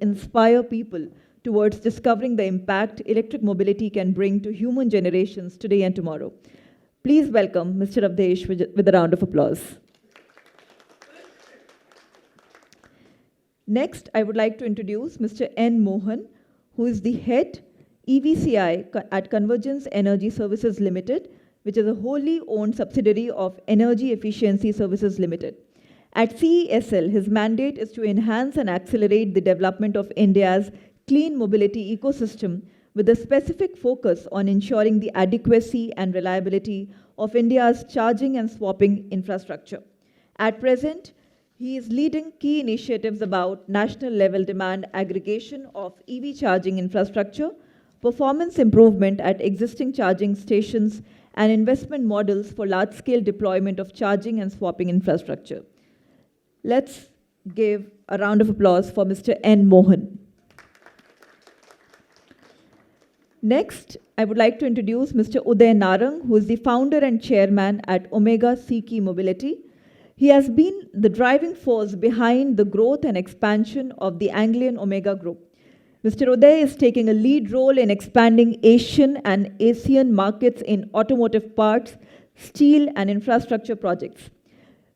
inspire people towards discovering the impact electric mobility can bring to human generations today and tomorrow. Please welcome Mr. Awadesh with a round of applause. Next, I would like to introduce Mr. N. Mohan, who is the head EVCI at Convergence Energy Services Limited, which is a wholly owned subsidiary of Energy Efficiency Services Limited. At CESL, his mandate is to enhance and accelerate the development of India's clean mobility ecosystem with a specific focus on ensuring the adequacy and reliability of India's charging and swapping infrastructure. At present, he is leading key initiatives about national level demand aggregation of EV charging infrastructure, performance improvement at existing charging stations, and investment models for large-scale deployment of charging and swapping infrastructure. Let's give a round of applause for Mr. N. Mohan. Next, I would like to introduce Mr. Uday Narang, who is the founder and chairman at Omega Seiki Mobility. He has been the driving force behind the growth and expansion of the Anglian Omega Group. Mr. Uday is taking a lead role in expanding Asian and ASEAN markets in automotive parts, steel, and infrastructure projects.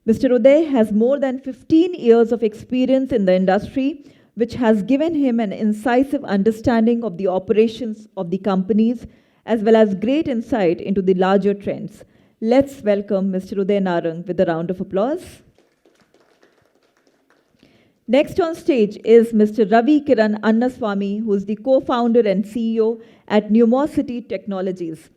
Mr. Uday has more than 15 years of experience in the industry, which has given him an incisive understanding of the operations of the companies, as well as great insight into the larger trends. Let's welcome Mr. Uday Narang with a round of applause. Next on stage is Mr. Ravikiran Annaswamy, who is the co-founder and CEO at Numocity Technologies.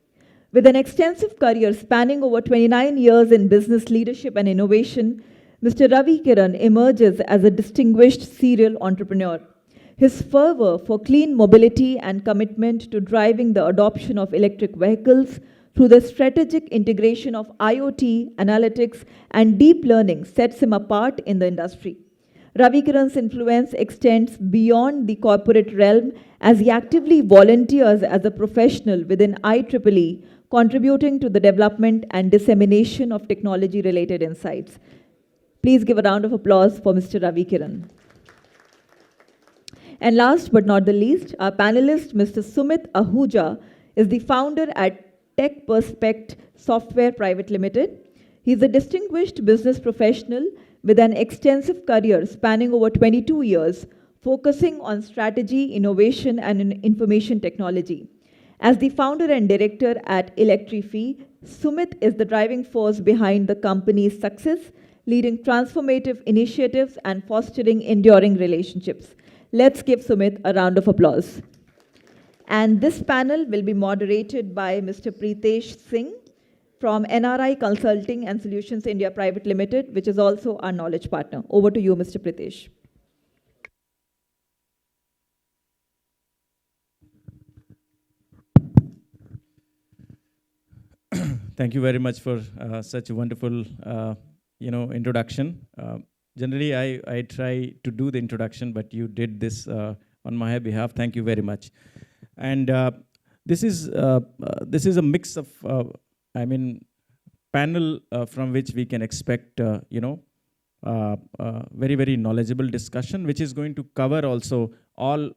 With an extensive career spanning over 29 years in business leadership and innovation, Mr. Ravikiran emerges as a distinguished serial entrepreneur. His fervor for clean mobility and commitment to driving the adoption of electric vehicles through the strategic integration of IoT, analytics, and deep learning sets him apart in the industry. Ravikiran's influence extends beyond the corporate realm as he actively volunteers as a professional within IEEE, contributing to the development and dissemination of technology-related insights. Please give a round of applause for Mr. Ravikiran. And last but not the least, our panelist, Mr. Sumit Ahuja, is the founder at Techperspect Software Private Limited. He is a distinguished business professional with an extensive career spanning over 22 years, focusing on strategy, innovation, and information technology. As the founder and director at Electrify, Sumit is the driving force behind the company's success, leading transformative initiatives and fostering enduring relationships. Let's give Sumit a round of applause. And this panel will be moderated by Mr. Pritesh Singh from NRI Consulting and Solutions India Private Limited, which is also our knowledge partner. Over to you, Mr. Pritesh. Thank you very much for such a wonderful, introduction. Generally, I try to do the introduction, but you did this on my behalf. Thank you very much. And this is a mix of, panel from which we can expect, very, very knowledgeable discussion, which is going to cover also all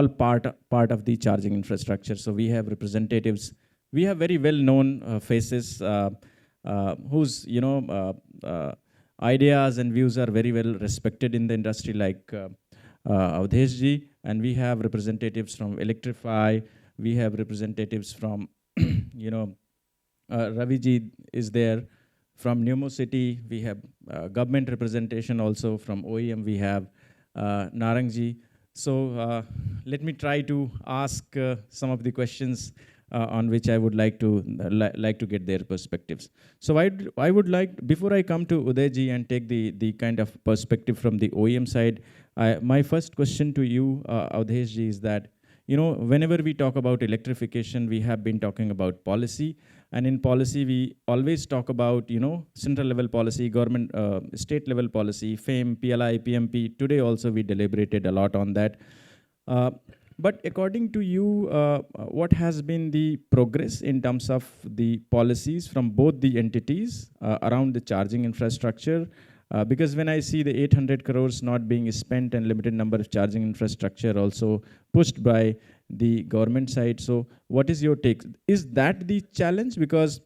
part of the charging infrastructure. So we have representatives. We have very well-known faces whose, ideas and views are very well respected in the industry, like Awadesh ji, and we have representatives from Electrify. We have representatives from, Ravi ji is there. From Numocity, we have government representation also. From OEM, we have Narang ji. So let me try to ask some of the questions on which I would like to get their perspectives. So I would like, before I come to Uday ji and take the kind of perspective from the OEM side, my first question to you, Awadesh ji, is that, whenever we talk about electrification, we have been talking about policy. And in policy, we always talk about, central level policy, government, state level policy, FAME, PLI, PMP. Today also we deliberated a lot on that. But according to you, what has been the progress in terms of the policies from both the entities around the charging infrastructure? Because when I see the 800 crores not being spent and limited number of charging infrastructure also pushed by the government side, so what is your take? Is that the challenge? Because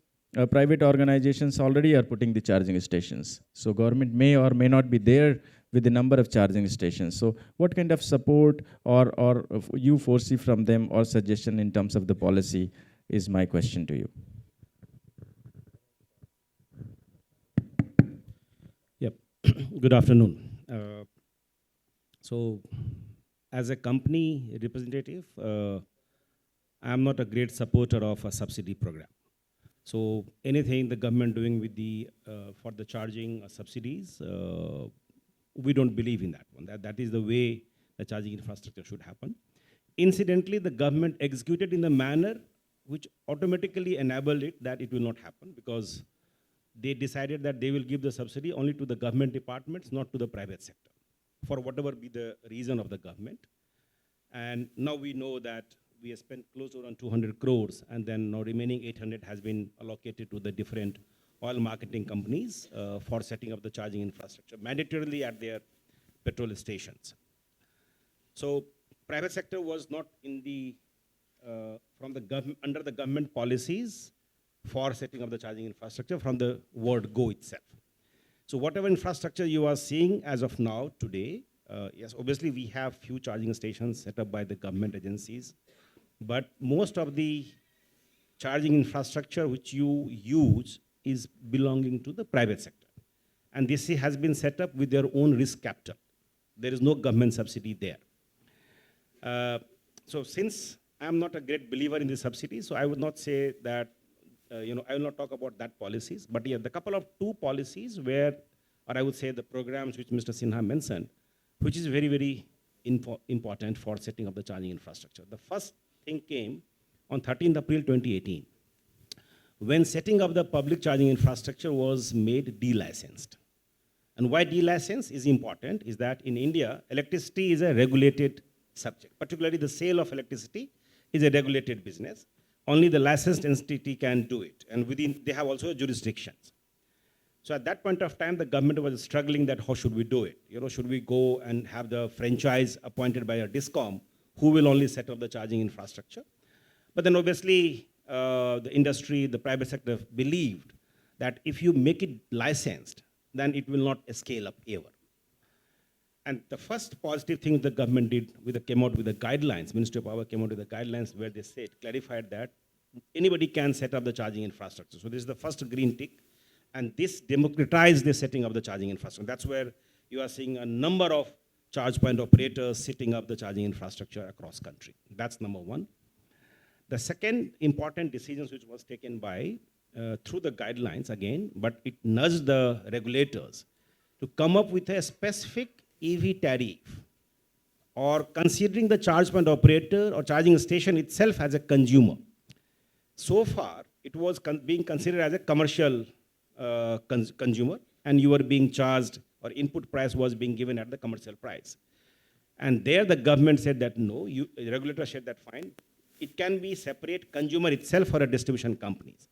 private organizations already are putting the charging stations. So government may or may not be there with the number of charging stations. So what kind of support or you foresee from them or suggestion in terms of the policy is my question to you. Yep. Good afternoon. So as a company representative, I'm not a great supporter of a subsidy program. So anything the government doing with the for the charging subsidies, we don't believe in that one. That is the way the charging infrastructure should happen. Incidentally, the government executed in the manner which automatically enabled it that it will not happen, because they decided that they will give the subsidy only to the government departments, not to the private sector, for whatever be the reason of the government. And now we know that we have spent close to around 200 crores, and then now remaining 800 has been allocated to the different oil marketing companies for setting up the charging infrastructure, mandatorily at their petrol stations. So private sector was not in the, from the government, under the government policies for setting up the charging infrastructure from the word go itself. So whatever infrastructure you are seeing as of now, today, yes, obviously we have few charging stations set up by the government agencies, but most of the charging infrastructure which you use is belonging to the private sector. And this has been set up with their own risk capital. There is no government subsidy there. So since I'm not a great believer in the subsidy, so I would not say that, I will not talk about that policies, but yeah, the couple of two policies where, or I would say the programs which Mr. Sinha mentioned, which is very, very important for setting up the charging infrastructure. The first thing came on 13th April 2018, when setting up the public charging infrastructure was made delicensed. And why delicensed is important is that in India, electricity is a regulated subject. Particularly the sale of electricity is a regulated business. Only the licensed entity can do it. And within, they have also jurisdictions. So at that point of time, the government was struggling that how should we do it? Should we go and have the franchise appointed by a DISCOM who will only set up the charging infrastructure? But then obviously, the industry, the private sector believed that if you make it licensed, then it will not scale up ever. And the first positive thing the government did, came out with the guidelines, Ministry of Power came out with the guidelines where they said, clarified that anybody can set up the charging infrastructure. So this is the first green tick, and this democratized the setting of the charging infrastructure. That's where you are seeing a number of charge point operators setting up the charging infrastructure across country. That's number one. The second important decision which was taken by, through the guidelines again, but it nudged the regulators to come up with a specific EV tariff, or considering the charge point operator or charging station itself as a consumer. So far, it was being considered as a commercial consumer, and you were being charged, or input price was being given at the commercial price. And there the government said that no, the regulator said that fine, it can be separate consumer itself for a distribution companies.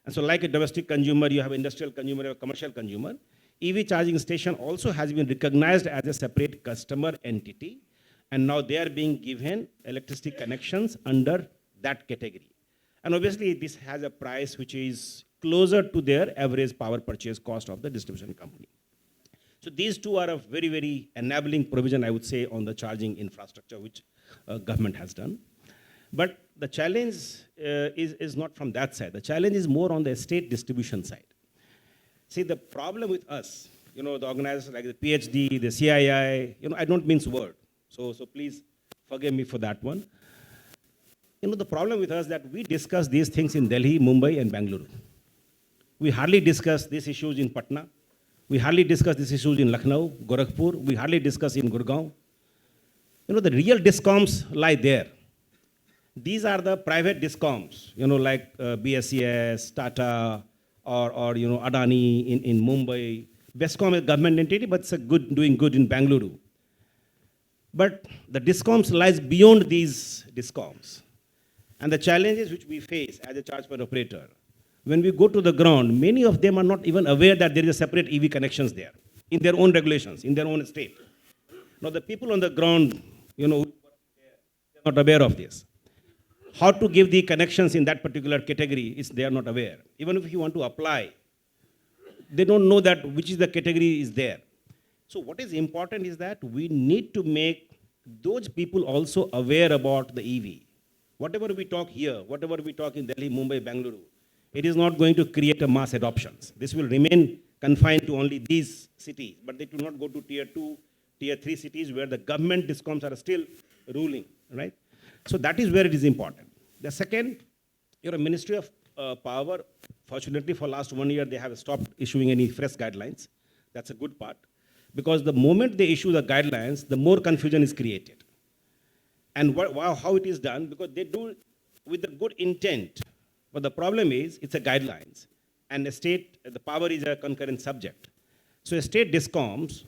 And so like a domestic consumer, you have industrial consumer, you have commercial consumer. EV charging station also has been recognized as a separate customer entity, and now they are being given electricity connections under that category. And obviously this has a price which is closer to their average power purchase cost of the distribution company. So these two are a very, very enabling provision, I would say, on the charging infrastructure which government has done. But the challenge is not from that side. The challenge is more on the state distribution side. See, the problem with us, the organizers like the PhD, the CII, I don't mince word. So please forgive me for that one. The problem with us that we discuss these things in Delhi, Mumbai, and Bangalore. We hardly discuss these issues in Patna. We hardly discuss these issues in Lucknow, Gorakhpur. We hardly discuss in Gurgaon. The real discoms lie there. These are the private discoms, like BSES, Tata, or Adani in Mumbai. Bescom is a government entity, but it's doing good in Bangalore. But the discoms lies beyond these discoms. And the challenges which we face as a charge point operator, when we go to the ground, many of them are not even aware that there is a separate EV connections there. in their own regulations, in their own state. Now the people on the ground, they're not aware of this. How to give the connections in that particular category is they are not aware. Even if you want to apply, they don't know that which is the category is there. So what is important is that we need to make those people also aware about the EV. Whatever we talk here, whatever we talk in Delhi, Mumbai, Bangalore, it is not going to create a mass adoptions. This will remain confined to only these cities, but they do not go to tier 2, tier 3 cities where the government discoms are still ruling, right? So that is where it is important. The second, your Ministry of Power, fortunately for last 1 year, they have stopped issuing any fresh guidelines. That's a good part. Because the moment they issue the guidelines, the more confusion is created. And how it is done, because they do with the good intent. But the problem is, it's a guidelines. And the state, the power is a concurrent subject. So state discoms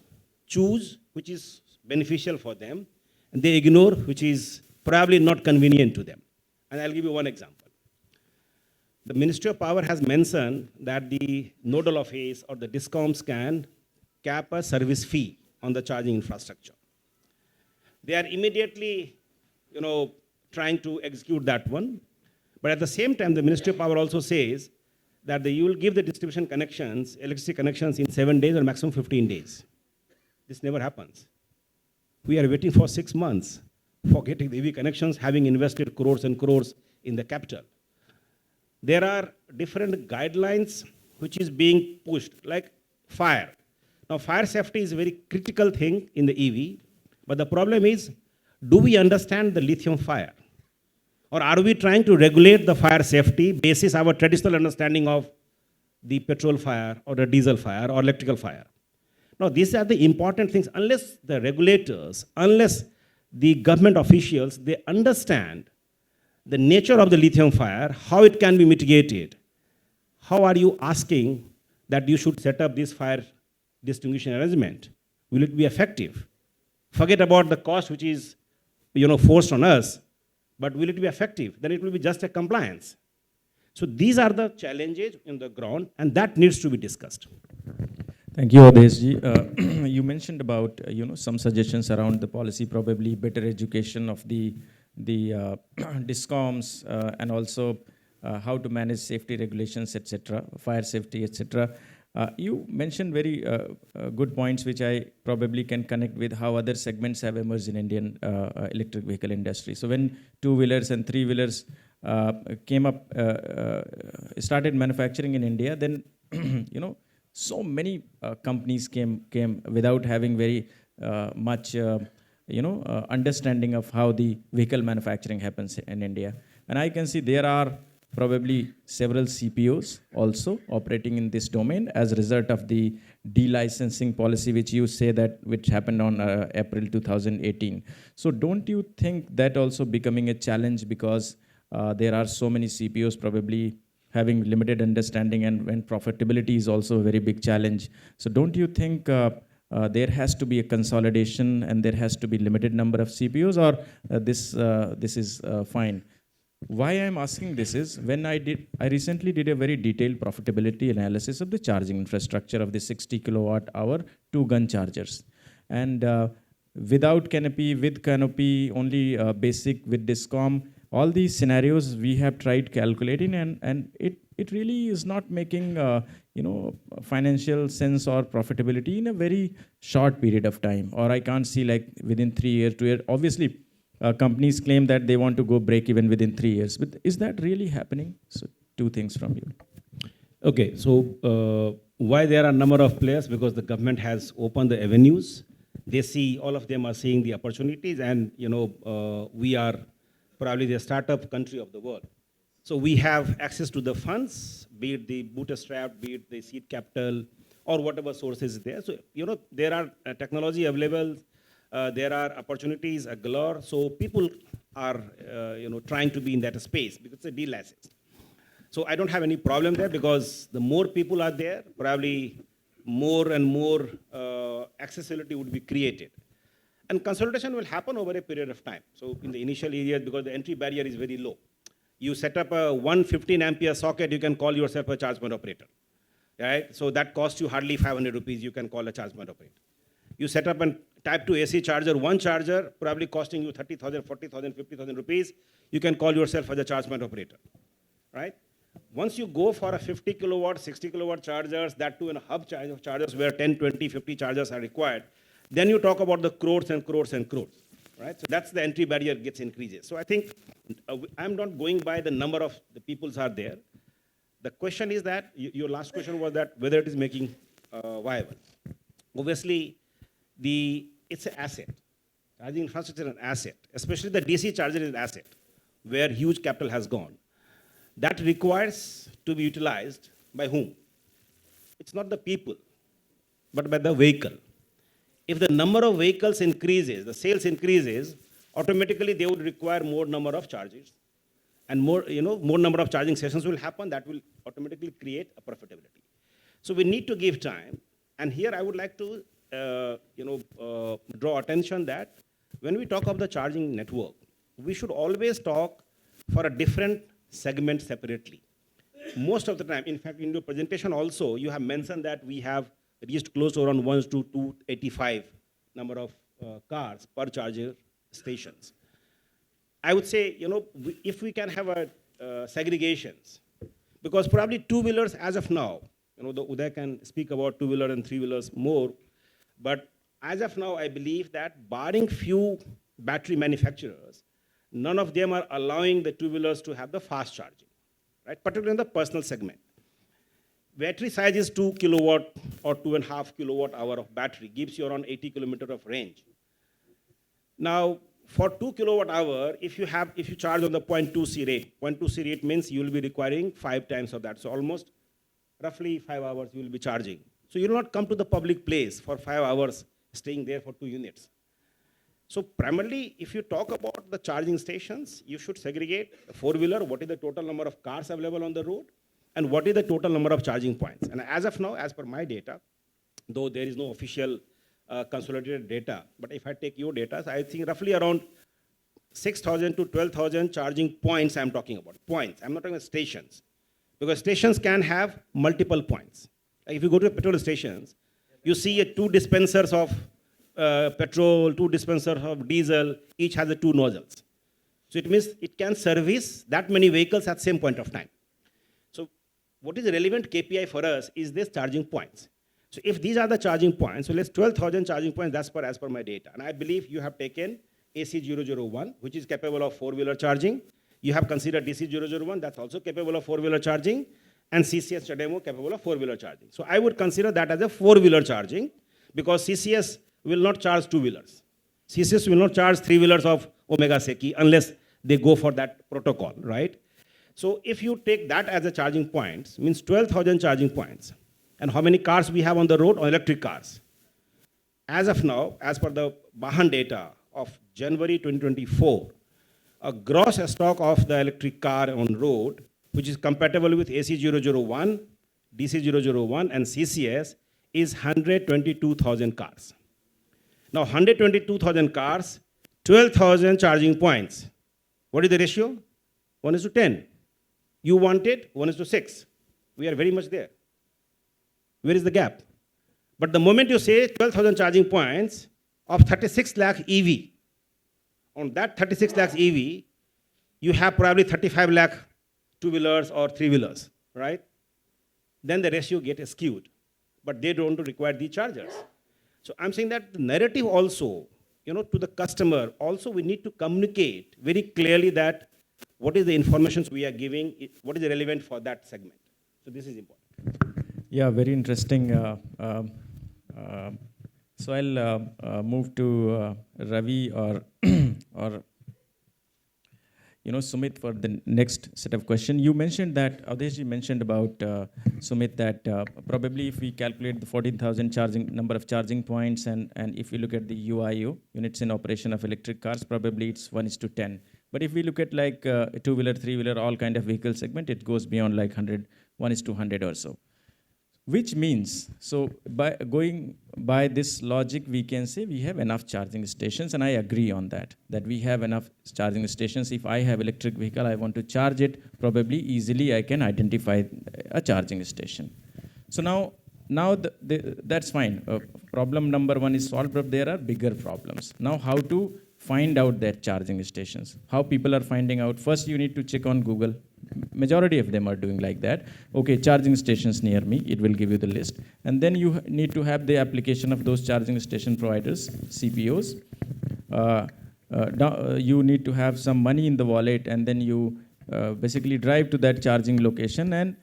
choose which is beneficial for them, and they ignore which is probably not convenient to them. And I'll give you one example. The Ministry of Power has mentioned that the nodal office or the discoms can cap a service fee on the charging infrastructure. They are immediately, trying to execute that one. But at the same time, the Ministry of Power also says that you will give the distribution connections, electricity connections in 7 days or maximum 15 days. This never happens. We are waiting for 6 months for getting the EV connections, having invested crores and crores in the capital. There are different guidelines which is being pushed, like fire. Now, fire safety is a very critical thing in the EV, but the problem is, do we understand the lithium fire? Or are we trying to regulate the fire safety basis our traditional understanding of the petrol fire or the diesel fire or electrical fire? Now, these are the important things. Unless the regulators, unless the government officials, they understand the nature of the lithium fire, how it can be mitigated, how are you asking that you should set up this fire distinguishing arrangement? Will it be effective? Forget about the cost which is forced on us, but will it be effective? Then it will be just a compliance. So these are the challenges in the ground, and that needs to be discussed. Thank you, Ahuja. You mentioned about some suggestions around the policy, probably better education of the discoms, and also how to manage safety regulations, etc., fire safety, etc. You mentioned very good points, which I probably can connect with how other segments have emerged in Indian electric vehicle industry. So when two-wheelers and three-wheelers came up, started manufacturing in India, then so many companies came without having very much understanding of how the vehicle manufacturing happens in India. And I can see there are probably several CPOs also operating in this domain as a result of the delicensing policy, which you say that which happened on April 2018. So don't you think that also becoming a challenge, because there are so many CPOs probably having limited understanding, and when profitability is also a very big challenge. So don't you think there has to be a consolidation and there has to be limited number of CPOs, or this is fine? Why I'm asking this is, when I recently did a very detailed profitability analysis of the charging infrastructure of the 60 kilowatt hour 2-gun chargers. And without canopy, with canopy, only basic with discom, all these scenarios we have tried calculating, and it really is not making financial sense or profitability in a very short period of time. Or I can't see like within 3 years, 2 years. Obviously, companies claim that they want to go break even within 3 years. But is that really happening? So 2 things from you. Okay, so why there are a number of players? Because the government has opened the avenues. They see, all of them are seeing the opportunities, and we are probably the startup country of the world. So we have access to the funds, be it the bootstrap, be it the seed capital, or whatever sources is there. So there are technology available. There are opportunities galore, so people are trying to be in that space because it's a de-license. So I don't have any problem there, because the more people are there, probably more and more accessibility would be created. And consolidation will happen over a period of time. So in the initial areas, because the entry barrier is very low. You set up a 115 ampere socket, you can call yourself a charge point operator. right? So that costs you hardly 500 rupees, you can call a charge point operator. You set up a type 2 AC charger, one charger probably costing you 30,000, 40,000, 50,000 rupees, you can call yourself as a charge point operator, right? Once you go for a 50 kilowatt, 60 kilowatt chargers, that too in a hub chargers where 10, 20, 50 chargers are required, then you talk about the crores and crores and crores, right? So that's the entry barrier gets increases. So I think I'm not going by the number of the peoples are there. The question is that, your last question was that whether it is making viable. Obviously, it's an asset. Charging infrastructure is an asset, especially the DC charger is an asset, where huge capital has gone. That requires to be utilized by whom? It's not the people, but by the vehicle. If the number of vehicles increases, the sales increases, automatically they would require more number of chargers. And more number of charging sessions will happen, that will automatically create a profitability. So we need to give time. And here I would like to draw attention that when we talk of the charging network, we should always talk for a different segment separately. Most of the time, in fact, in your presentation also, you have mentioned that we have reached close to around 1 to 285 number of cars per charger stations. I would say, if we can have a segregations, because probably two-wheelers as of now, the Uday can speak about two-wheeler and three-wheelers more, but as of now, I believe that barring few battery manufacturers, none of them are allowing the two-wheelers to have the fast charging, right? Particularly in the personal segment. Battery size is 2 kilowatt or 2.5 kilowatt hour of battery, gives you around 80 kilometer of range. Now, for 2 kilowatt hour, if you charge on the 0.2C rate, 0.2C rate means you will be requiring 5 times of that. So almost roughly 5 hours you will be charging. So you will not come to the public place for 5 hours staying there for 2 units. So primarily, if you talk about the charging stations, you should segregate a four-wheeler, what is the total number of cars available on the road, and what is the total number of charging points. And as of now, as per my data, though there is no official consolidated data, but if I take your data, I think roughly around 6,000 to 12,000 charging points I'm talking about. Points, I'm not talking about stations. Because stations can have multiple points. Like if you go to petrol stations, you see 2 dispensers of petrol, 2 dispensers of diesel, each has 2 nozzles. So it means it can service that many vehicles at the same point of time. So what is a relevant KPI for us is this charging points. So if these are the charging points, so let's 12,000 charging points, that's as per my data. And I believe you have taken AC001, which is capable of 4-wheeler charging. You have considered DC001, that's also capable of 4-wheeler charging. And CCS demo capable of 4-wheeler charging. So I would consider that as a 4-wheeler charging, because CCS will not charge 2-wheelers. CCS will not charge 3-wheelers of Omega Seiki unless they go for that protocol, right? So if you take that as a charging points, means 12,000 charging points. And how many cars we have on the road? On electric cars. As of now, as per the Mohan data of January 2024, a gross stock of the electric car on road, which is compatible with AC001, DC001, and CCS, is 122,000 cars. Now, 122,000 cars, 12,000 charging points. What is the ratio? 1:10. You wanted 1:6. We are very much there. Where is the gap? But the moment you say 12,000 charging points of 36 lakh EV, on that 36 lakhs EV, you have probably 35 lakh 2-wheelers or 3-wheelers, right? Then the ratio gets skewed, but they don't require the chargers. So I'm saying that the narrative also, to the customer, also we need to communicate very clearly that what is the information we are giving, what is relevant for that segment. So this is important. Yeah, very interesting. So I'll move to Ravi or Sumit for the next set of questions. You mentioned that, Ahuja mentioned about Sumit that probably if we calculate the 14,000 number of charging points and if we look at the UIO, units in operation of electric cars, probably it's 1:10. But if we look at like a 2-wheeler, 3-wheeler, all kind of vehicle segment, it goes beyond like 100, 1:100 or so. Which means, so by going by this logic, we can say we have enough charging stations, and I agree on that we have enough charging stations. If I have electric vehicle, I want to charge it, probably easily I can identify a charging station. So now that's fine. Problem number one is solved, but there are bigger problems. Now how to find out that charging stations? How people are finding out? First, you need to check on Google. Majority of them are doing like that. Okay, charging stations near me, it will give you the list. And then you need to have the application of those charging station providers, CPOs. You need to have some money in the wallet, and then you basically drive to that charging location. And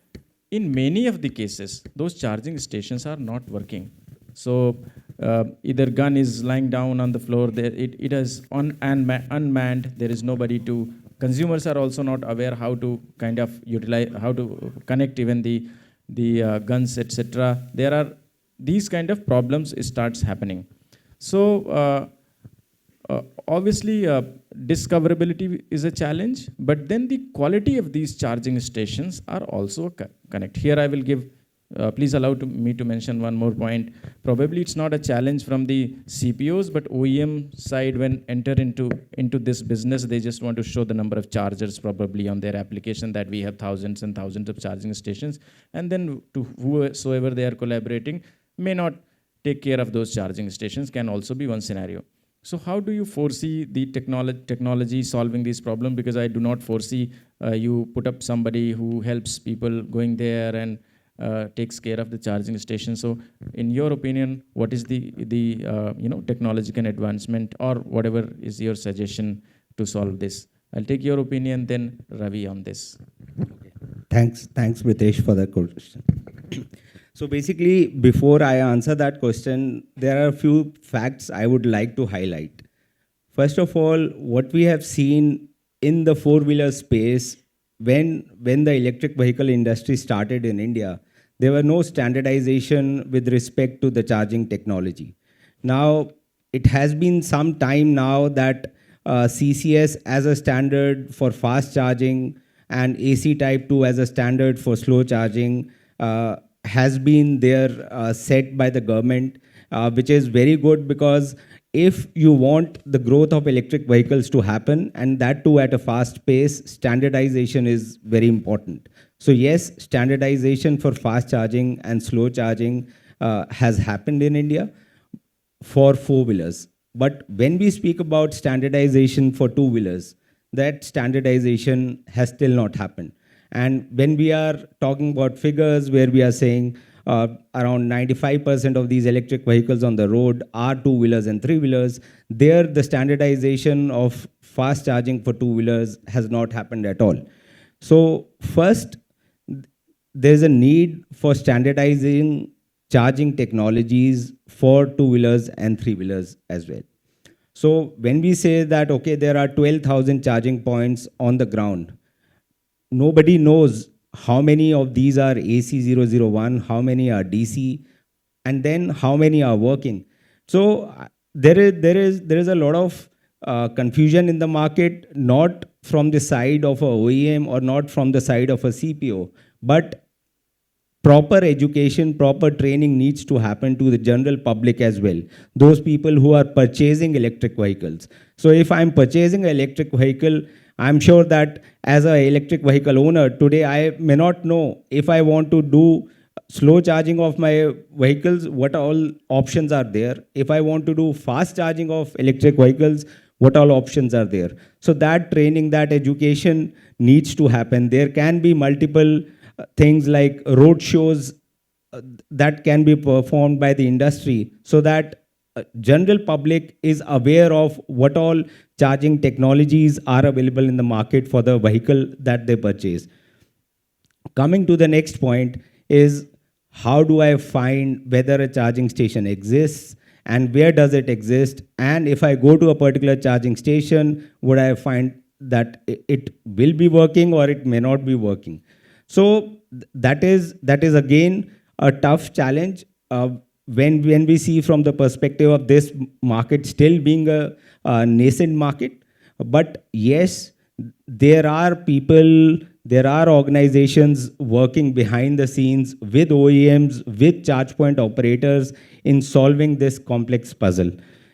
in many of the cases, those charging stations are not working. So either gun is lying down on the floor, it is unmanned, there is nobody to, consumers are also not aware how to kind of utilize, how to connect even the guns, etc. There are these kind of problems starts happening. So obviously discoverability is a challenge, but then the quality of these charging stations are also connect. Here I will give, please allow me to mention one more point. Probably it's not a challenge from the CPOs, but OEM side, when enter into this business, they just want to show the number of chargers probably on their application, that we have thousands and thousands of charging stations, and then to whosoever they are collaborating may not take care of those charging stations, can also be one scenario. So how do you foresee the technology solving these problems? Because I do not foresee you put up somebody who helps people going there and takes care of the charging station. So in your opinion, what is the technological advancement, or whatever is your suggestion to solve this? I'll take your opinion, then Ravi on this. Okay. Thanks Pritesh for that question. So basically, before I answer that question, there are a few facts I would like to highlight. First of all, what we have seen in the four-wheeler space, when the electric vehicle industry started in India, there were no standardization with respect to the charging technology. Now, it has been some time now that CCS as a standard for fast charging and AC type 2 as a standard for slow charging has been there set by the government, which is very good, because if you want the growth of electric vehicles to happen, and that too at a fast pace, standardization is very important. So yes, standardization for fast charging and slow charging has happened in India for four-wheelers. But when we speak about standardization for two-wheelers, that standardization has still not happened. And when we are talking about figures where we are saying around 95% of these electric vehicles on the road are two-wheelers and three-wheelers, there the standardization of fast charging for two-wheelers has not happened at all. So first, there's a need for standardizing charging technologies for two-wheelers and three-wheelers as well. So when we say that, okay, there are 12,000 charging points on the ground, nobody knows how many of these are AC001, how many are DC, and then how many are working. So there is a lot of confusion in the market, not from the side of a OEM or not from the side of a CPO, but proper education, proper training needs to happen to the general public as well, those people who are purchasing electric vehicles. So if I'm purchasing an electric vehicle, I'm sure that as an electric vehicle owner, today I may not know if I want to do slow charging of my vehicles, what all options are there. If I want to do fast charging of electric vehicles, what all options are there. So that training, that education needs to happen. There can be multiple things like road shows that can be performed by the industry, so that general public is aware of what all charging technologies are available in the market for the vehicle that they purchase. Coming to the next point is, how do I find whether a charging station exists and where does it exist? And if I go to a particular charging station, would I find that it will be working or it may not be working? So that is again a tough challenge when we see from the perspective of this market still being a nascent market. But yes, there are people, there are organizations working behind the scenes with OEMs, with charge point operators in solving this complex puzzle.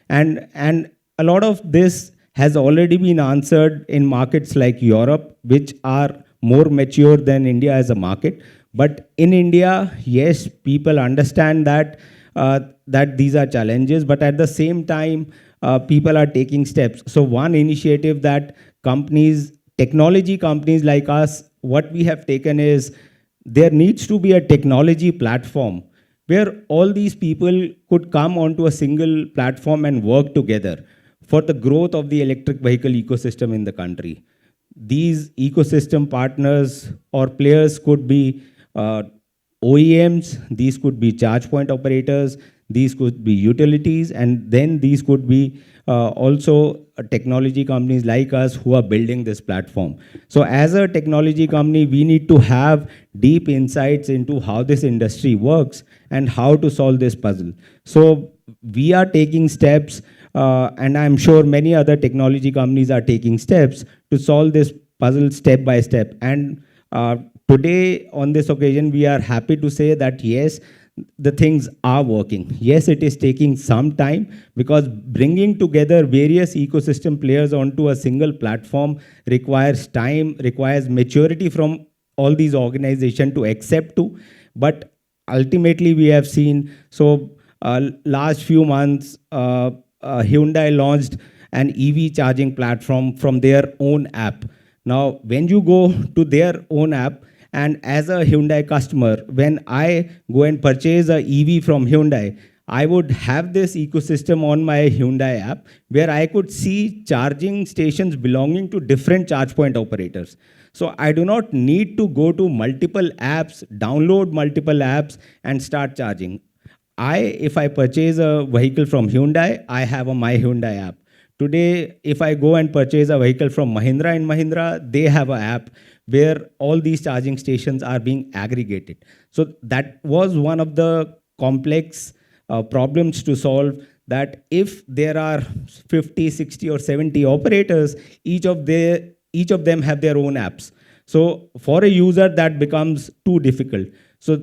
And a lot of this has already been answered in markets like Europe, which are more mature than India as a market. But in India, yes, people understand that these are challenges, but at the same time, people are taking steps. So one initiative that technology companies like us, what we have taken is there needs to be a technology platform where all these people could come onto a single platform and work together for the growth of the electric vehicle ecosystem in the country. These ecosystem partners or players could be OEMs, these could be charge point operators, these could be utilities, and then these could be also technology companies like us who are building this platform. So as a technology company, we need to have deep insights into how this industry works and how to solve this puzzle. So we are taking steps, and I'm sure many other technology companies are taking steps to solve this puzzle step by step. And today, on this occasion, we are happy to say that yes, the things are working. Yes, it is taking some time because bringing together various ecosystem players onto a single platform requires time, requires maturity from all these organizations to accept to. But ultimately, we have seen, so last few months, Hyundai launched an EV charging platform from their own app. Now, when you go to their own app, and as a Hyundai customer, when I go and purchase a EV from Hyundai, I would have this ecosystem on my Hyundai app where I could see charging stations belonging to different charge point operators. So I do not need to go to multiple apps, download multiple apps, and start charging. If I purchase a vehicle from Hyundai, I have a My Hyundai app. Today, if I go and purchase a vehicle from Mahindra & Mahindra, they have an app where all these charging stations are being aggregated. So that was one of the complex problems to solve, that if there are 50, 60, or 70 operators, each of them have their own apps. So for a user, that becomes too difficult. So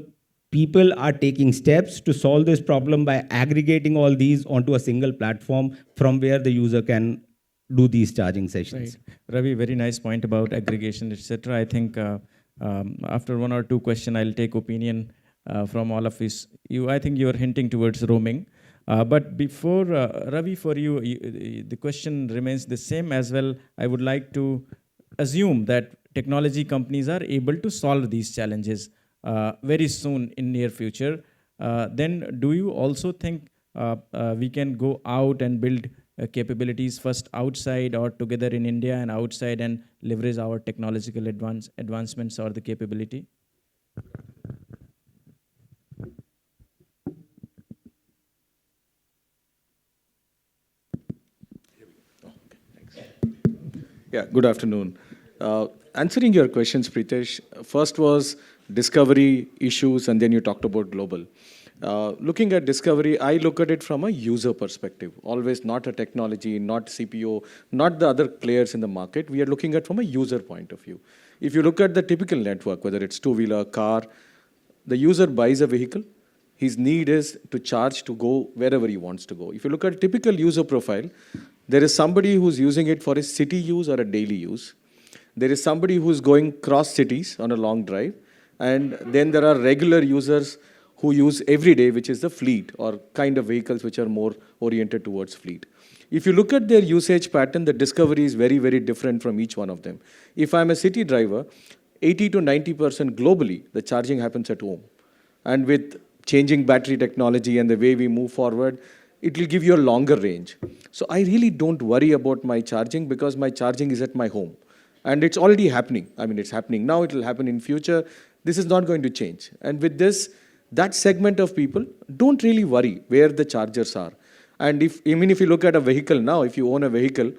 people are taking steps to solve this problem by aggregating all these onto a single platform from where the user can do these charging sessions. Right. Ravi, very nice point about aggregation, etc. I think after one or two questions, I'll take opinion from all of you. I think you are hinting towards roaming. But before, Ravi, for you, the question remains the same as well. I would like to assume that technology companies are able to solve these challenges very soon in near future. Then do you also think we can go out and build capabilities first outside or together in India and outside and leverage our technological advancements or the capability? Yeah, good afternoon. Answering your questions, Pritesh, first was discovery issues, and then you talked about global. Looking at discovery, I look at it from a user perspective, always not a technology, not CPO, not the other players in the market. We are looking at from a user point of view. If you look at the typical network, whether it's two-wheeler, car, the user buys a vehicle. His need is to charge to go wherever he wants to go. If you look at a typical user profile, there is somebody who's using it for a city use or a daily use. There is somebody who's going cross cities on a long drive. And then there are regular users who use every day, which is the fleet or kind of vehicles which are more oriented towards fleet. If you look at their usage pattern, the discovery is very, very different from each one of them. If I'm a city driver, 80 to 90% globally, the charging happens at home. And with changing battery technology and the way we move forward, it will give you a longer range. So I really don't worry about my charging because my charging is at my home. And it's already happening. I mean, it's happening now, it will happen in future. This is not going to change. And with this, that segment of people don't really worry where the chargers are. And if you look at a vehicle now, if you own a vehicle,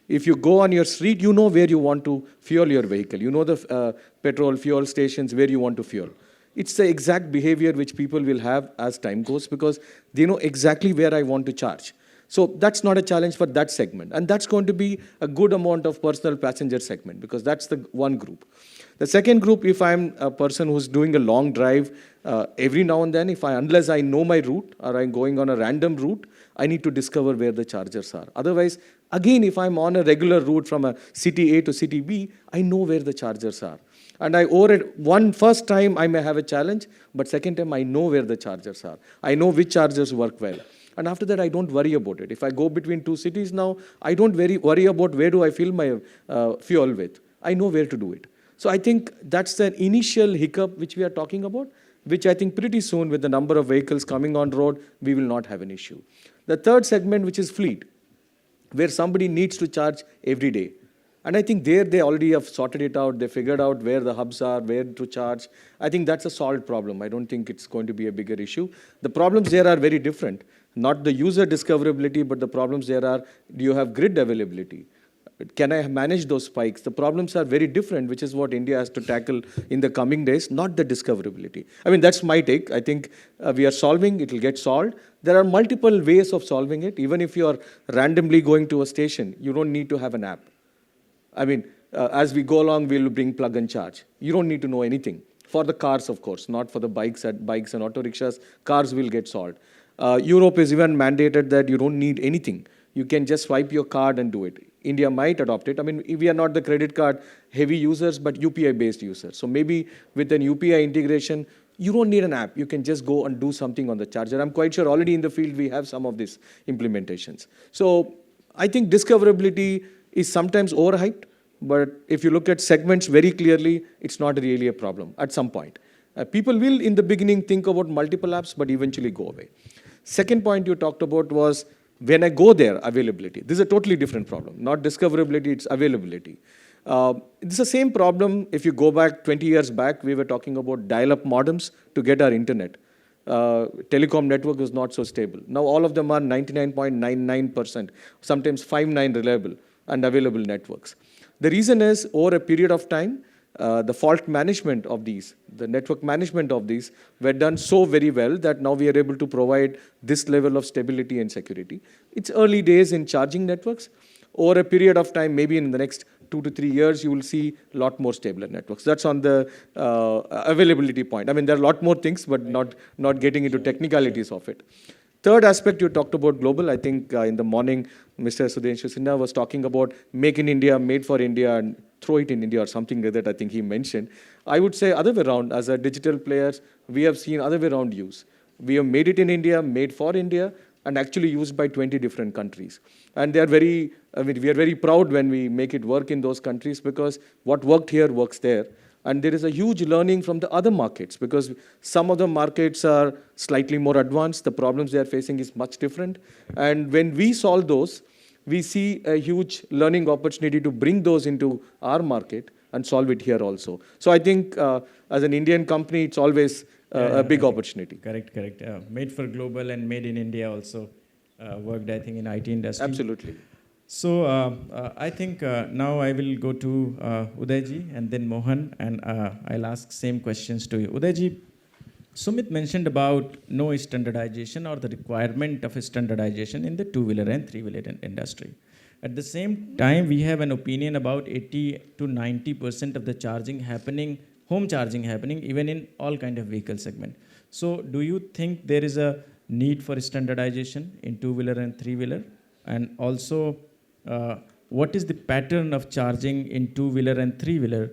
if you go on your street, you know where you want to fuel your vehicle. You know the petrol fuel stations where you want to fuel. It's the exact behavior which people will have as time goes because they know exactly where I want to charge. So that's not a challenge for that segment. And that's going to be a good amount of personal passenger segment because that's the one group. The second group, if I'm a person who's doing a long drive, every now and then, unless I know my route or I'm going on a random route, I need to discover where the chargers are. Otherwise, again, if I'm on a regular route from a city A to city B, I know where the chargers are. And first time I may have a challenge, but second time I know where the chargers are. I know which chargers work well. And after that, I don't worry about it. If I go between two cities now, I don't worry about where do I fill my fuel with. I know where to do it. So I think that's the initial hiccup which we are talking about, which I think pretty soon with the number of vehicles coming on road, we will not have an issue. The third segment, which is fleet, where somebody needs to charge every day. And I think there they already have sorted it out. They figured out where the hubs are, where to charge. I think that's a solved problem. I don't think it's going to be a bigger issue. The problems there are very different. Not the user discoverability, but the problems there are, do you have grid availability? Can I manage those spikes? The problems are very different, which is what India has to tackle in the coming days, not the discoverability. I mean, that's my take. I think we are solving, it will get solved. There are multiple ways of solving it. Even if you are randomly going to a station, you don't need to have an app. I mean, as we go along, we'll bring plug and charge. You don't need to know anything. For the cars, of course, not for the bikes and auto rickshaws. Cars will get solved. Europe is even mandated that you don't need anything. You can just swipe your card and do it. India might adopt it. I mean, we are not the credit card heavy users, but UPI-based users. So maybe with an UPI integration, you don't need an app. You can just go and do something on the charger. I'm quite sure already in the field we have some of these implementations. So I think discoverability is sometimes overhyped, but if you look at segments very clearly, it's not really a problem at some point. People will in the beginning think about multiple apps, but eventually go away. Second point you talked about was when I go there, availability. This is a totally different problem. Not discoverability, it's availability. It's the same problem if you go back 20 years back, we were talking about dial-up modems to get our internet. Telecom network is not so stable. Now all of them are 99.99%, sometimes 5.9 reliable and available networks. The reason is over a period of time, the fault management of these, the network management of these were done so very well that now we are able to provide this level of stability and security. It's early days in charging networks. Over a period of time, maybe in the next 2 to 3 years, you will see a lot more stable networks. That's on the availability point. I mean, there are a lot more things, but not getting into technicalities of it. Third aspect, you talked about global. I think in the morning, Mr. Sudhanshu Sinha was talking about make in India, made for India, and throw it in India or something like that I think he mentioned. I would say other way around, as a digital players, we have seen other way around use. We have made it in India, made for India, and actually used by 20 different countries. And they are very, I mean, we are very proud when we make it work in those countries because what worked here works there. And there is a huge learning from the other markets because some of the markets are slightly more advanced. The problems they are facing is much different. And when we solve those, we see a huge learning opportunity to bring those into our market and solve it here also. So I think as an Indian company, it's always a big opportunity. Correct. Made for global and made in India also worked, I think, in IT industry. Absolutely. So I think now I will go to Udayji and then Mohan, and I'll ask same questions to you. Udayji, Sumit mentioned about no standardization or the requirement of a standardization in the two-wheeler and three-wheeler industry. At the same time, we have an opinion about 80 to 90% of the charging happening, home charging happening, even in all kind of vehicle segment. So do you think there is a need for standardization in two-wheeler and three-wheeler? And also, what is the pattern of charging in two-wheeler and three-wheeler?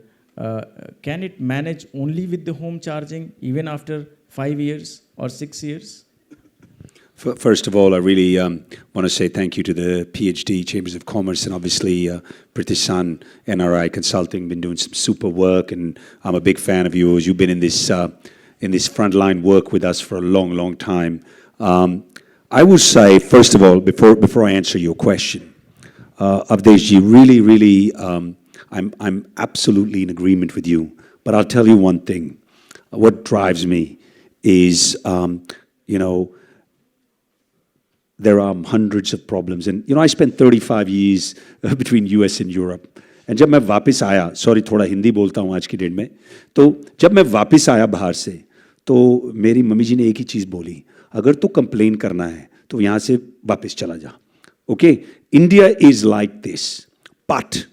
Can it manage only with the home charging even after 5 years or 6 years? First of all, I really want to say thank you to the PhD, Chambers of Commerce, and obviously British Sun, NRI Consulting, been doing some super work, and I'm a big fan of yours. You've been in this frontline work with us for a long, long time. I will say, first of all, before I answer your question, Avadeshji, really, I'm absolutely in agreement with you. But I'll tell you one thing. What drives me is, there are hundreds of problems. And, I spent 35 years between US and Europe. And जब मैं वापस आया, sorry थोड़ा हिंदी बोलता हूँ आज की date में, तो जब मैं वापस आया बाहर से, तो मेरी मम्मी जी ने एक ही चीज़ बोली, अगर तो कंप्लेन करना है, तो यहाँ से वापस चला जा. Okay, India is like this. But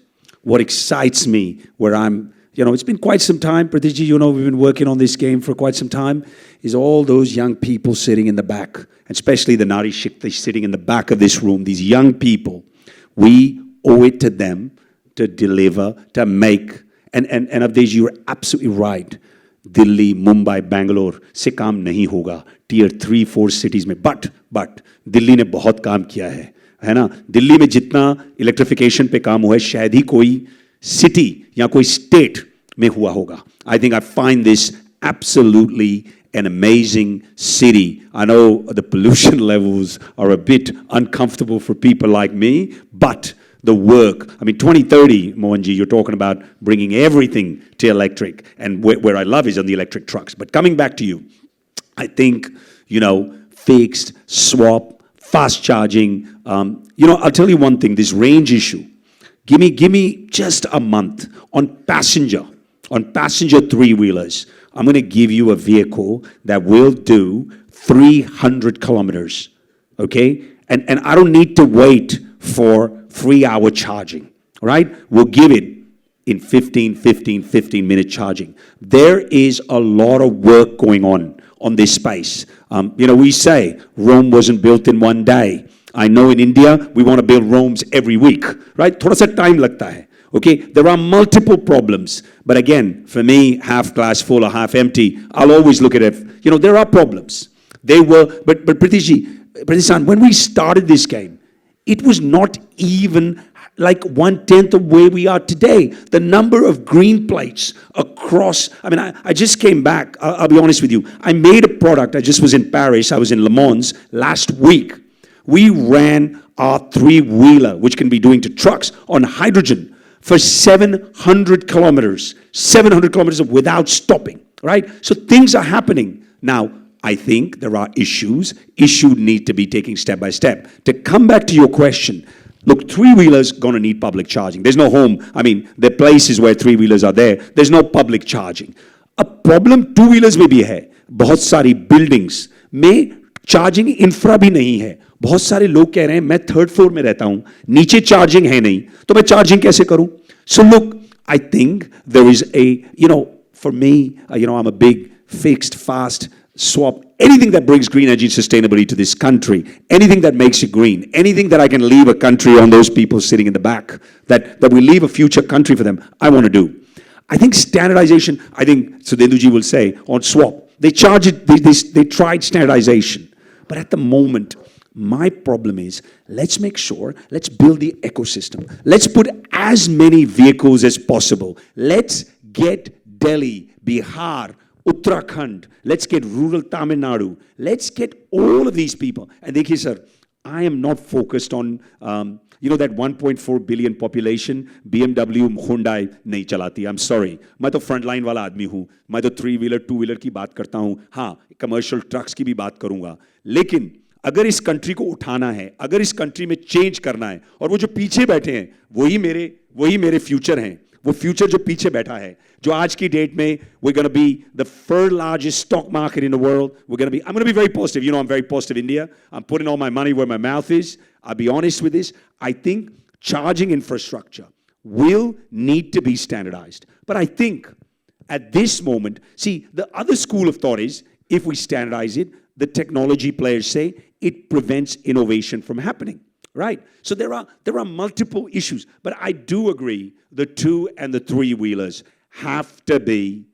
what excites me, where I'm, it's been quite some time, Pratishji, we've been working on this game for quite some time, is all those young people sitting in the back, especially the Nari Shakti sitting in the back of this room, these young people. We owe it to them to deliver, to make And Awadesh, you're absolutely right. Delhi, Mumbai, Bangalore से काम नहीं होगा Tier 3, 4 cities में. But Delhi ने बहुत काम किया है ना? दिल्ली में जितना इलेक्ट्रिफिकेशन पे काम हुआ है शायद ही कोई सिटी या कोई स्टेट में हुआ होगा. I think I find this absolutely an amazing city. I know the pollution levels are a bit uncomfortable for people like me, but the work, I mean, 2030, Mohanji, you're talking about bringing everything to electric, and where I love is on the electric trucks. But coming back to you, I think, fixed, swap, fast charging. I'll tell you one thing, this range issue. Give me just a month on passenger three-wheelers. I'm going to give you a vehicle that will do 300 kilometers, okay? And I don't need to wait for 3-hour charging, right? We'll give it in 15-minute charging. There is a lot of work going on this space. We say Rome wasn't built in one day. I know in India, we want to build Romes every week, right? Thoda sa time lagta hai. Okay, there are multiple problems. But again, for me, half glass full or half empty, I'll always look at it. There are problems. But Pratish, when we started this game, it was not even like 1/10 of where we are today. The number of green plates across, I just came back, I'll be honest with you. I made a product, I just was in Paris, I was in Le Mans last week. We ran our three-wheeler, which can be doing to trucks, on hydrogen for 700 kilometers without stopping, right? So things are happening. Now, I think there are issues need to be taken step by step. To come back to your question, look, three-wheelers gonna need public charging. There's no home, there are places where three-wheelers are there. There's no public charging. A problem two-wheelers में भी है. बहुत सारी buildings में charging infra भी नहीं है. बहुत सारे लोग कह रहे हैं मैं 3rd floor में रहता हूं, नीचे चार्जिंग है नहीं, तो मैं चार्जिंग कैसे करूं? So look, I think there is for me, I'm a big fixed, fast, swap, anything that brings green energy and sustainability to this country, anything that makes it green, anything that I can leave a country on those people sitting in the back, that we leave a future country for them, I want to do. I think standardization, I think Sudhenduji will say, on swap, they tried standardization. But at the moment, my problem is, let's make sure, let's build the ecosystem. Let's put as many vehicles as possible. Let's get Delhi, Bihar, Uttarakhand. Let's get rural Tamil Nadu. Let's get all of these people. And dekhiye sir, I am not focused on, that 1.4 billion population, BMW, Hyundai nahi chalati. I'm sorry. मैं तो frontline वाला आदमी हूँ. मैं तो 3-wheeler, 2-wheeler की बात करता हूँ. हाँ, commercial trucks की भी बात करूँगा. लेकिन अगर इस कंट्री को उठाना है, अगर इस कंट्री में चेंज करना है, और वो जो पीछे बैठे हैं, वही मेरे फ्यूचर हैं. वो फ्यूचर जो पीछे बैठा है, जो आज की डेट में we're going to be the 3rd largest stock market in the world. I'm going to be very positive. I'm very positive India. I'm putting all my money where my mouth is. I'll be honest with this. I think charging infrastructure will need to be standardized. But I think at this moment, see, the other school of thought is, if we standardize it, the technology players say it prevents innovation from happening, right? So there are multiple issues, but I do agree the 2 and the 3-wheelers have to be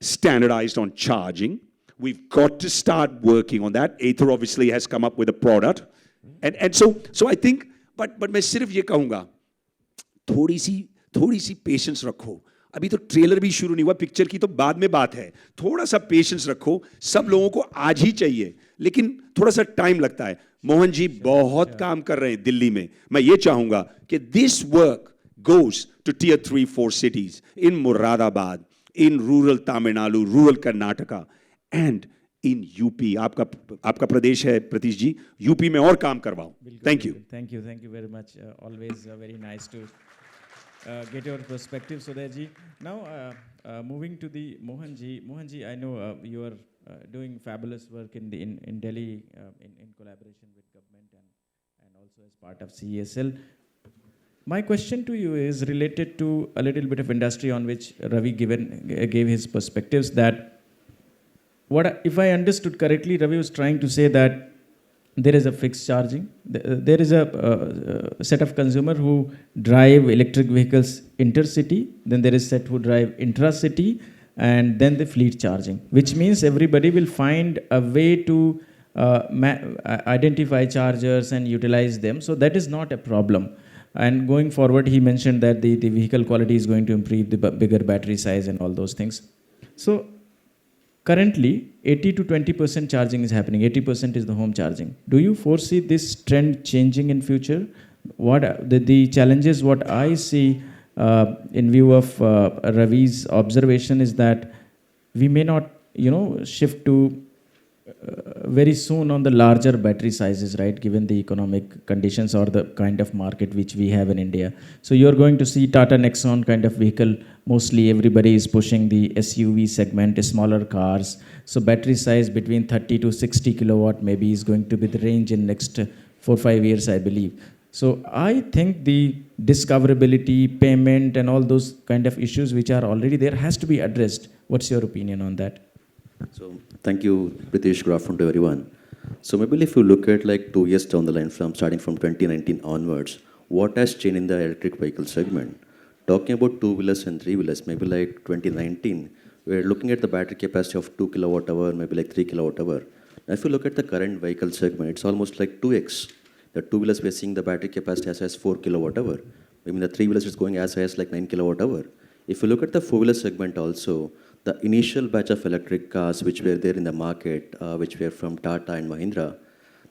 standardized on charging. We've got to start working on that. Ather obviously has come up with a product. And so I think, but मैं सिर्फ ये कहूँगा, थोड़ी सी patience रखो. अभी तो trailer भी शुरू नहीं हुआ, पिक्चर की तो बाद में बात है. थोड़ा सा पेशेंस रखो. सब लोगों को आज ही चाहिए, लेकिन थोड़ा सा टाइम लगता है. मोहन जी बहुत काम कर रहे हैं दिल्ली में. मैं ये चाहूंगा कि this work goes to tier 3-4 cities in Moradabad, in rural Tamil Nadu, rural Karnataka, and in UP. आपका प्रदेश है प्रतीश जी, यूपी में और काम करवाओ. Thank you. Thank you very much. Always very nice to get your perspective, Uday ji. Now, moving to the Mohan ji. Mohan ji, I know you are doing fabulous work in Delhi in collaboration with government and also as part of CESL. My question to you is related to a little bit of industry on which Ravi gave his perspectives. That if I understood correctly, Ravi was trying to say that there is a fixed charging. There is a set of consumer who drive electric vehicles intercity, then there is set who drive intracity, and then the fleet charging, which means everybody will find a way to identify chargers and utilize them. So that is not a problem. And going forward, he mentioned that the vehicle quality is going to improve, the bigger battery size and all those things. So currently, 80 to 20% charging is happening. 80% is the home charging. Do you foresee this trend changing in future? What the challenges, what I see in view of Ravi's observation is that we may not, shift to very soon on the larger battery sizes, right, given the economic conditions or the kind of market which we have in India. So you're going to see Tata Nexon kind of vehicle. Mostly everybody is pushing the SUV segment, smaller cars. So battery size between 30 to 60 kilowatt maybe is going to be the range in next 4-5 years, I believe. So I think the discoverability, payment, and all those kind of issues which are already there has to be addressed. What's your opinion on that? So thank you, Pritesh. Good afternoon to everyone. So maybe if you look at like 2 years down the line, starting from 2019 onwards, what has changed in the electric vehicle segment? Talking about two-wheelers and three-wheelers, maybe like 2019, we're looking at the battery capacity of 2 kilowatt hour, maybe like 3 kilowatt hour. Now, if you look at the current vehicle segment, it's almost like 2x. The two-wheelers, we're seeing the battery capacity as high as 4 kilowatt hour. Maybe the three-wheelers is going as high as like 9 kilowatt hour. If you look at the four-wheeler segment also, the initial batch of electric cars which were there in the market, which were from Tata and Mahindra,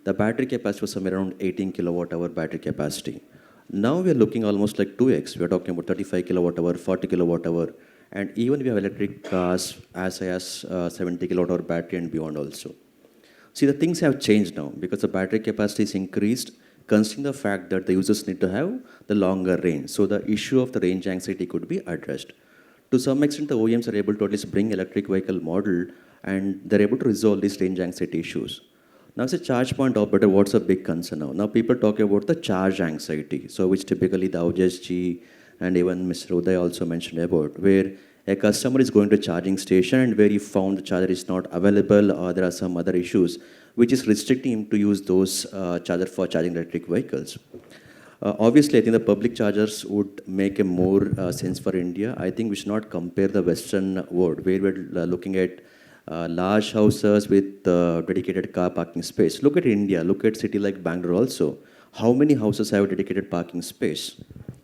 the battery capacity was somewhere around 18 kilowatt hour battery capacity. Now we are looking almost like 2x. We are talking about 35 kilowatt hour, 40 kilowatt hour, and even we have electric cars as high as 70 kilowatt hour battery and beyond also. See, the things have changed now because the battery capacity is increased, considering the fact that the users need to have the longer range. So the issue of the range anxiety could be addressed. To some extent, the OEMs are able to at least bring electric vehicle model and they're able to resolve these range anxiety issues. Now, as a charge point operator, what's a big concern now? Now, people talk about the charge anxiety, so which typically the Ahuja and even Mr. Uday also mentioned about, where a customer is going to a charging station and where he found the charger is not available or there are some other issues, which is restricting him to use those chargers for charging electric vehicles. Obviously, I think the public chargers would make a more sense for India. I think we should not compare the Western world, where we're looking at large houses with dedicated car parking space. Look at India, look at city like Bangalore also. How many houses have dedicated parking space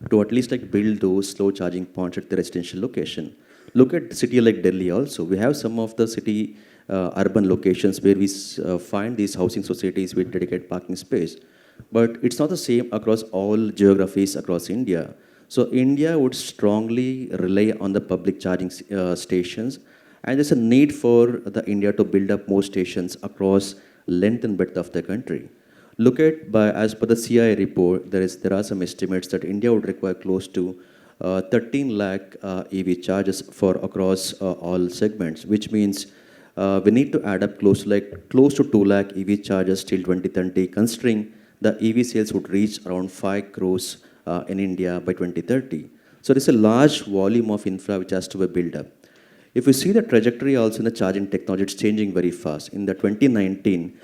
to at least like build those slow charging points at the residential location? Look at city like Delhi also. We have some of the city urban locations where we find these housing societies with dedicated parking space. But it's not the same across all geographies across India. So India would strongly rely on the public charging stations, and there's a need for the India to build up more stations across length and breadth of the country. Look at, as per the CI report, there are some estimates that India would require close to 13 lakh EV charges for across all segments, which means we need to add up close to 2 lakh EV charges till 2030, considering the EV sales would reach around 5 crores in India by 2030. So there's a large volume of infra which has to be built up. If you see the trajectory also in the charging technology, it's changing very fast. In the 2019,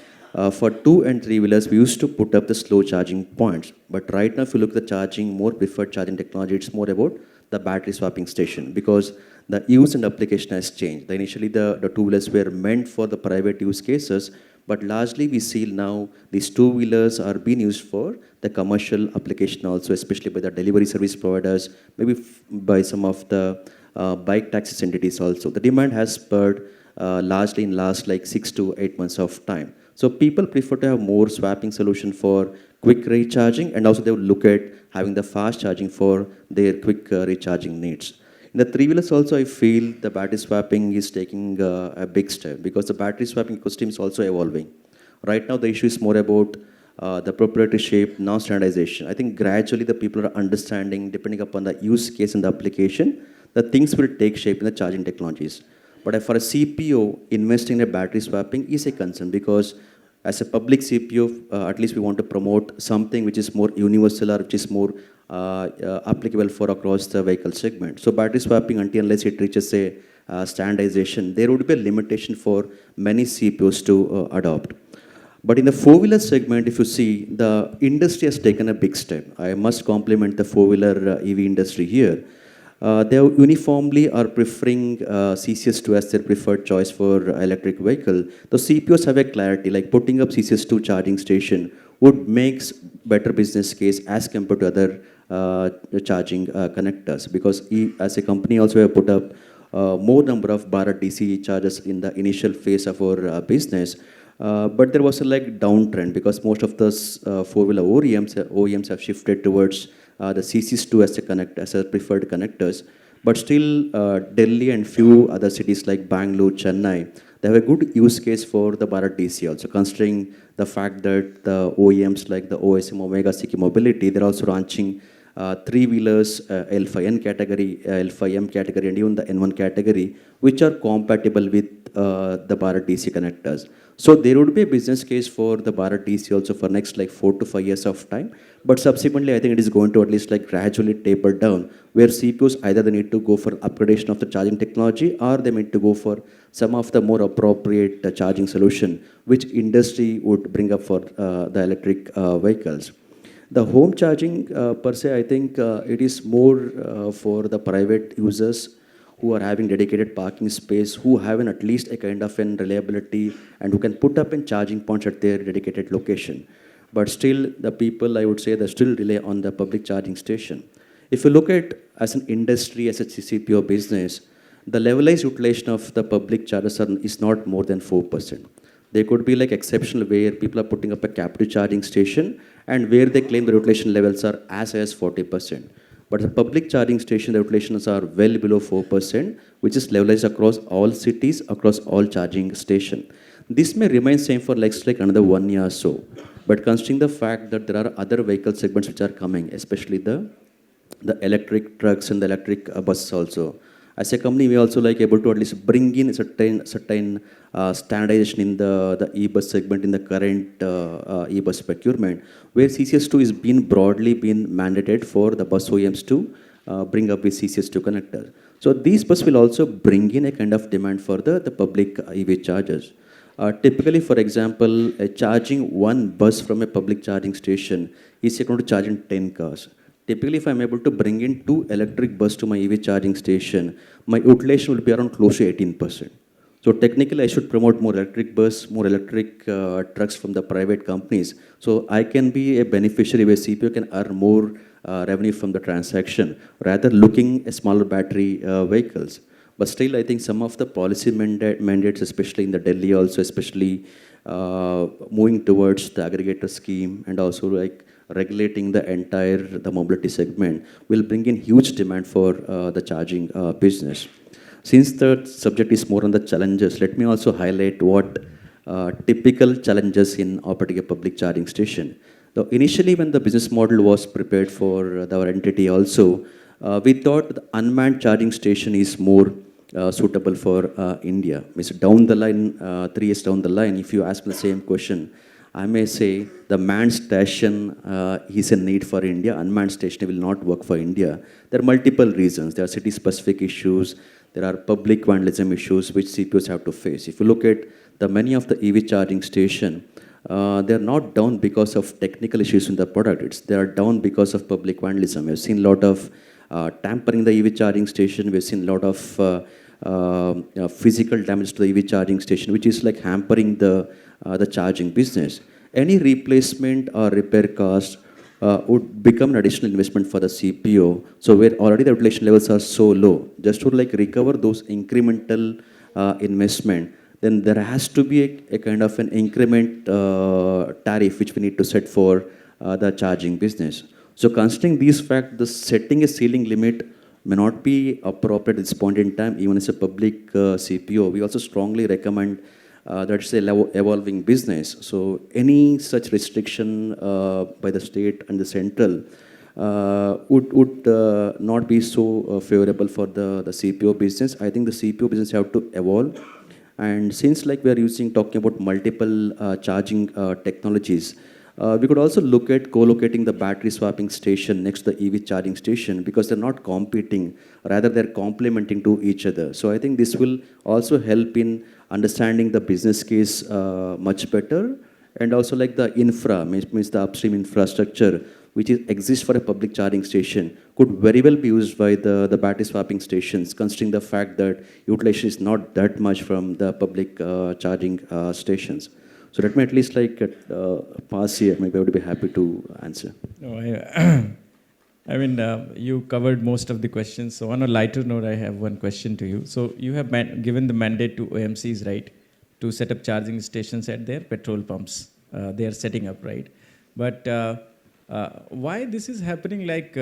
for 2 and 3 wheelers, we used to put up the slow charging points. But right now, if you look at the charging, more preferred charging technology, it's more about the battery swapping station because the use and application has changed. Initially, the 2 wheelers were meant for the private use cases, but largely we see now these 2 wheelers are being used for the commercial application also, especially by the delivery service providers, maybe by some of the bike taxi entities also. The demand has spurred largely in last like 6 to 8 months of time. So people prefer to have more swapping solution for quick recharging, and also they would look at having the fast charging for their quick recharging needs. In the 3-wheelers also, I feel the battery swapping is taking a big step because the battery swapping ecosystem is also evolving. Right now, the issue is more about the proprietorship, non-standardization. I think gradually the people are understanding, depending upon the use case and the application, the things will take shape in the charging technologies. But for a CPO, investing in a battery swapping is a concern because as a public CPO, at least we want to promote something which is more universal or which is more applicable for across the vehicle segment. So battery swapping, unless it reaches a standardization, there would be a limitation for many CPOs to adopt. But in the four-wheeler segment, if you see, the industry has taken a big step. I must compliment the four-wheeler EV industry here. They uniformly are preferring CCS2 as their preferred choice for electric vehicle. The CPOs have a clarity, like putting up CCS2 charging station would make better business case as compared to other charging connectors. Because as a company also we have put up more number of Bharat DC chargers in the initial phase of our business. But there was a like downtrend because most of the four-wheeler OEMs have shifted towards the CCs2 as a preferred connectors. But still, Delhi and few other cities like Bangalore, Chennai, they have a good use case for the Bharat DC also, considering the fact that the OEMs like the OSM, Omega, Seiki Mobility, they're also launching three-wheelers, L5N category, L5M category, and even the N1 category, which are compatible with the Bharat DC connectors. So there would be a business case for the Bharat DC also for next like 4 to 5 years of time. But subsequently, I think it is going to at least like gradually taper down, where CPOs either they need to go for upgradation of the charging technology or they need to go for some of the more appropriate charging solution, which industry would bring up for the electric vehicles. The home charging per se, I think it is more for the private users who are having dedicated parking space, who have at least a kind of an reliability and who can put up in charging points at their dedicated location. But still, the people, I would say, they still rely on the public charging station. If you look at as an industry, as a CPO business, the levelized utilization of the public chargers is not more than 4%. There could be like exceptional where people are putting up a captive charging station and where they claim the utilization levels are as high as 40%. But the public charging station, the utilizations are well below 4%, which is levelized across all cities, across all charging stations. This may remain same for like another 1 year or so. But considering the fact that there are other vehicle segments which are coming, especially the electric trucks and the electric buses also. As a company, we also like able to at least bring in certain standardization in the e-bus segment in the current e-bus procurement, where CCS2 is broadly been mandated for the bus OEMs to bring up with CCS2 connector. So these buses will also bring in a kind of demand for the public EV chargers. Typically, for example, charging one bus from a public charging station is equal to charging 10 cars. Typically, if I'm able to bring in 2 electric buses to my EV charging station, my utilization will be around close to 18%. So technically, I should promote more electric bus, more electric trucks from the private companies. So I can be a beneficiary where CPO can earn more revenue from the transaction, rather looking at smaller battery vehicles. But still, I think some of the policy mandates, especially in the Delhi also, especially moving towards the aggregator scheme and also like regulating the mobility segment will bring in huge demand for the charging business. Since the subject is more on the challenges, let me also highlight what typical challenges in operating a public charging station. So initially, when the business model was prepared for our entity also, we thought the unmanned charging station is more suitable for India. Means down the line, 3 years down the line, if you ask me the same question, I may say the manned station is a need for India. Unmanned station will not work for India. There are multiple reasons. There are city-specific issues. There are public vandalism issues which CPOs have to face. If you look at many of the EV charging station, they are not down because of technical issues in the product. They are down because of public vandalism. We've seen a lot of tampering the EV charging station. We've seen a lot of physical damage to the EV charging station, which is like hampering the charging business. Any replacement or repair cost would become an additional investment for the CPO. So where already the utilization levels are so low, just to like recover those incremental investment, then there has to be a kind of an increment tariff which we need to set for the charging business. So considering these facts, the setting a ceiling limit may not be appropriate at this point in time, even as a public CPO. We also strongly recommend that it's an evolving business. So any such restriction by the state and the central would not be so favorable for the CPO business. I think the CPO business have to evolve. And since like we are talking about multiple charging technologies, we could also look at co-locating the battery swapping station next to the EV charging station because they're not competing, rather they're complementing to each other. So I think this will also help in understanding the business case much better And also like the infra, means the upstream infrastructure, which exists for a public charging station, could very well be used by the battery swapping stations, considering the fact that utilization is not that much from the public charging stations. So let me at least like pass here. Maybe I would be happy to answer. No, I mean, you covered most of the questions. So on a lighter note, I have one question to you. So you have given the mandate to OMCs, right, to set up charging stations at their petrol pumps. They are setting up, right? But why this is happening, like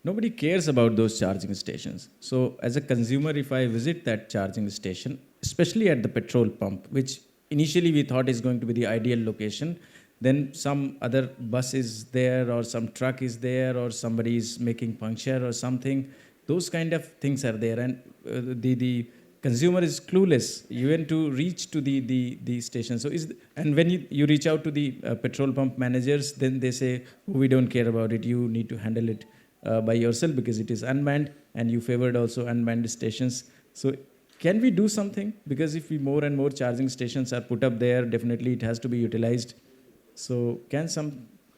nobody cares about those charging stations. So as a consumer, if I visit that charging station, especially at the petrol pump, which initially we thought is going to be the ideal location, then some other bus is there or some truck is there or somebody is making puncture or something. Those kind of things are there, and the consumer is clueless even to reach to the station. So and when you reach out to the petrol pump managers, then they say, oh, we don't care about it, you need to handle it by yourself because it is unmanned, and you favored also unmanned stations. So can we do something? Because if more and more charging stations are put up there, definitely it has to be utilized. So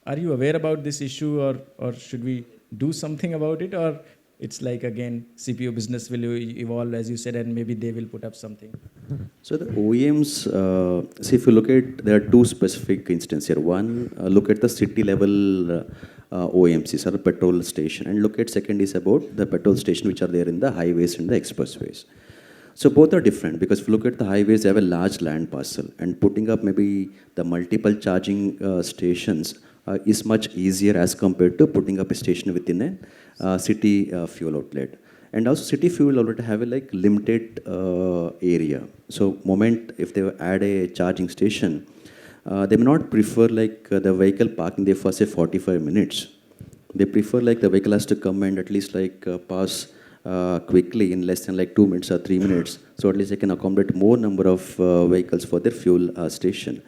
are you aware about this issue, or should we do something about it? Or it's like, again, CPO business will evolve, as you said, and maybe they will put up something. So the OEMs, see, if you look at, there are two specific instances here. One, look at the city level OEMs, or petrol station, and look at second is about the petrol station which are there in the highways and the expressways. So both are different, because if you look at the highways, they have a large land parcel, and putting up maybe the multiple charging stations is much easier as compared to putting up a station within a city fuel outlet. And also city fuel outlet have a like limited area. So moment if they add a charging station, they may not prefer like the vehicle parking there for say 45 minutes. They prefer like the vehicle has to come and at least like pass quickly in less than like 2 minutes or 3 minutes. So at least they can accommodate more number of vehicles for their fuel station.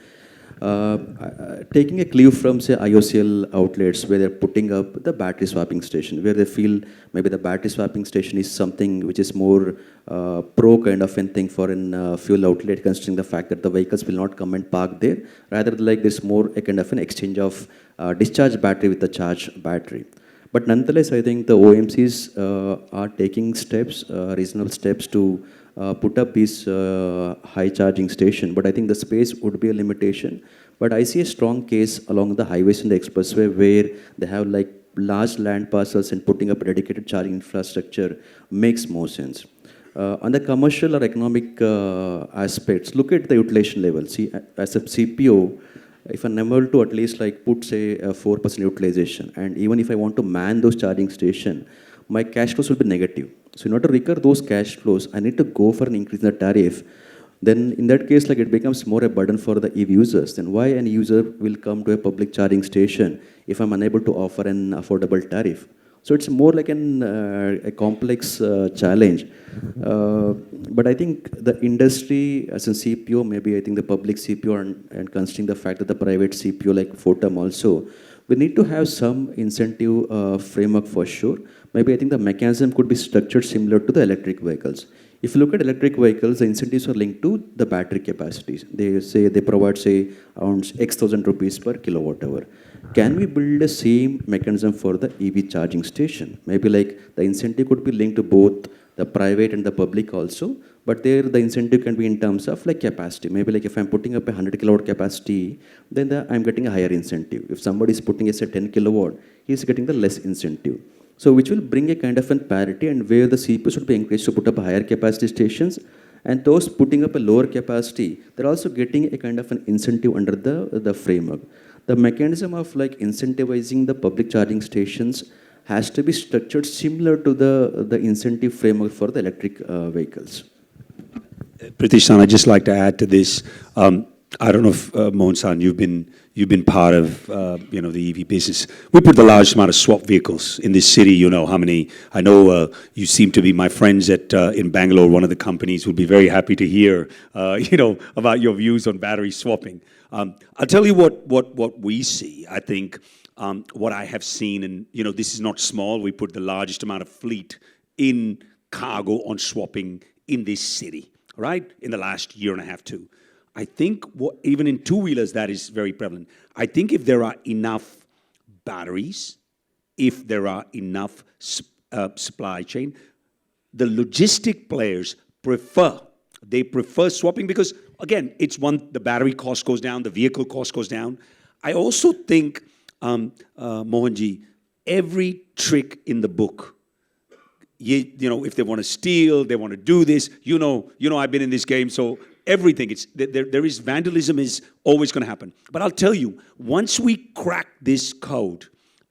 Taking a clue from say IOCL outlets where they're putting up the battery swapping station, where they feel maybe the battery swapping station is something which is more pro kind of a thing for an fuel outlet, considering the fact that the vehicles will not come and park there. Rather like there's more a kind of an exchange of discharge battery with the charged battery. But nonetheless, I think the OMCs are taking steps, reasonable steps to put up these high charging station. But I think the space would be a limitation. But I see a strong case along the highways and the expressway where they have like large land parcels, and putting up a dedicated charging infrastructure makes more sense. On the commercial or economic aspects, look at the utilization level. See, as a CPO, if I'm able to at least like put say a 4% utilization, and even if I want to man those charging station, my cash flows will be negative. So in order to recover those cash flows, I need to go for an increase in the tariff. Then in that case, like it becomes more a burden for the EV users. Then why an user will come to a public charging station if I'm unable to offer an affordable tariff? So it's more like a complex challenge. But I think the industry as a CPO, maybe I think the public CPO and considering the fact that the private CPO like Fortum also, we need to have some incentive framework for sure. Maybe I think the mechanism could be structured similar to the electric vehicles. If you look at electric vehicles, the incentives are linked to the battery capacities. They say they provide say around X thousand rupees per kilowatt hour. Can we build the same mechanism for the EV charging station? Maybe like the incentive could be linked to both the private and the public also, but there the incentive can be in terms of like capacity. Maybe like if I'm putting up a 100 kilowatt capacity, then I'm getting a higher incentive. If somebody is putting a say 10 kilowatt, he's getting the less incentive. So which will bring a kind of an parity, and where the CPO should be encouraged to put up higher capacity stations, and those putting up a lower capacity, they're also getting a kind of an incentive under the framework. The mechanism of like incentivizing the public charging stations has to be structured similar to the incentive framework for the electric vehicles. Pritish-san, I'd just like to add to this. I don't know if Mohan-san, you've been part of the EV business. We put the largest amount of swap vehicles in this city. You know how many. I know you seem to be my friends in Bangalore. One of the companies would be very happy to hear about your views on battery swapping. I'll tell you what we see. I think what I have seen, and this is not small. We put the largest amount of fleet in cargo on swapping in this city, right? In the last year and a half too. I think even in two-wheelers, that is very prevalent. I think if there are enough batteries, if there are enough supply chain, the logistic players prefer swapping because, again, it's the battery cost goes down, the vehicle cost goes down. I also think, Mohanji, every trick in the book, if they want to steal, they want to do this, I've been in this game, so everything, there is vandalism is always going to happen. But I'll tell you, once we crack this code,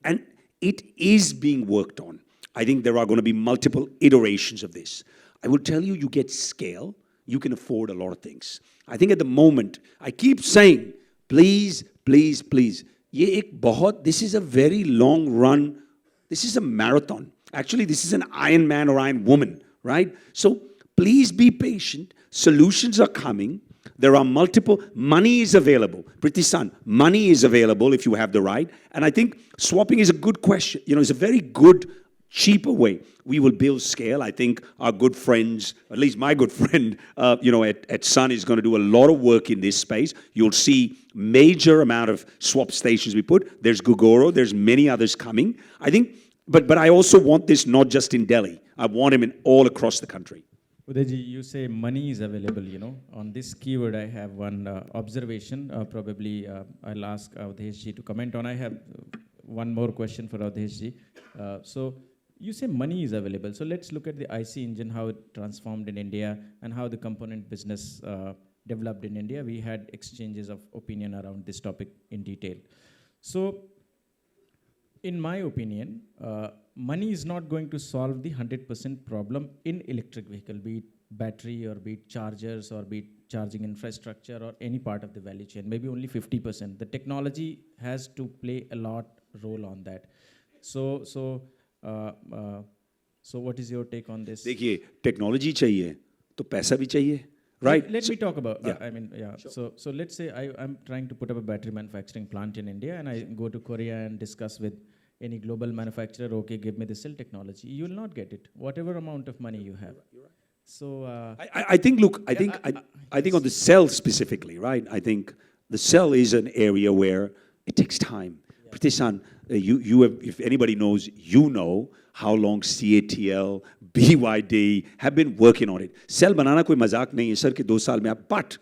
and it is being worked on, I think there are going to be multiple iterations of this. I will tell you, you get scale, you can afford a lot of things. I think at the moment, I keep saying, please, please, please, this is a very long run, this is a marathon. Actually, this is an Iron Man or Iron Woman, right? So please be patient. Solutions are coming. There are multiple, money is available. Pritisan, money is available if you have the right. And I think swapping is a good question. It's a very good, cheaper way. We will build scale. I think our good friends, at least my good friend, at Sun is going to do a lot of work in this space. You'll see major amount of swap stations we put. There's Gugoro. There's many others coming. I think, but I also want this not just in Delhi. I want him in all across the country. Udayji, you say money is available, On this keyword, I have one observation. Probably I'll ask Awadeshji to comment on. I have one more question for Awadeshji. So you say money is available. So let's look at the IC engine, how it transformed in India and how the component business developed in India. We had exchanges of opinion around this topic in detail. So in my opinion, money is not going to solve the 100% problem in electric vehicle, be it battery or be it chargers or be it charging infrastructure or any part of the value chain, maybe only 50%. The technology has to play a lot role on that. So what is your take on this? देखिए, technology चाहिए, तो पैसा भी चाहिए. Right. Let me talk about, Yeah. Sure. So let's say I'm trying to put up a battery manufacturing plant in India and I go to Korea and discuss with any global manufacturer, okay, give me the cell technology. You will not get it, whatever amount of money you have. You're right. So I think on the cell specifically, right? I think the cell is an area where it takes time. Yeah. Pritisan, you have, if anybody knows, how long CATL, BYD have been working on it. Cell banana koi mazak nahi hai sir ke 2 saal mein but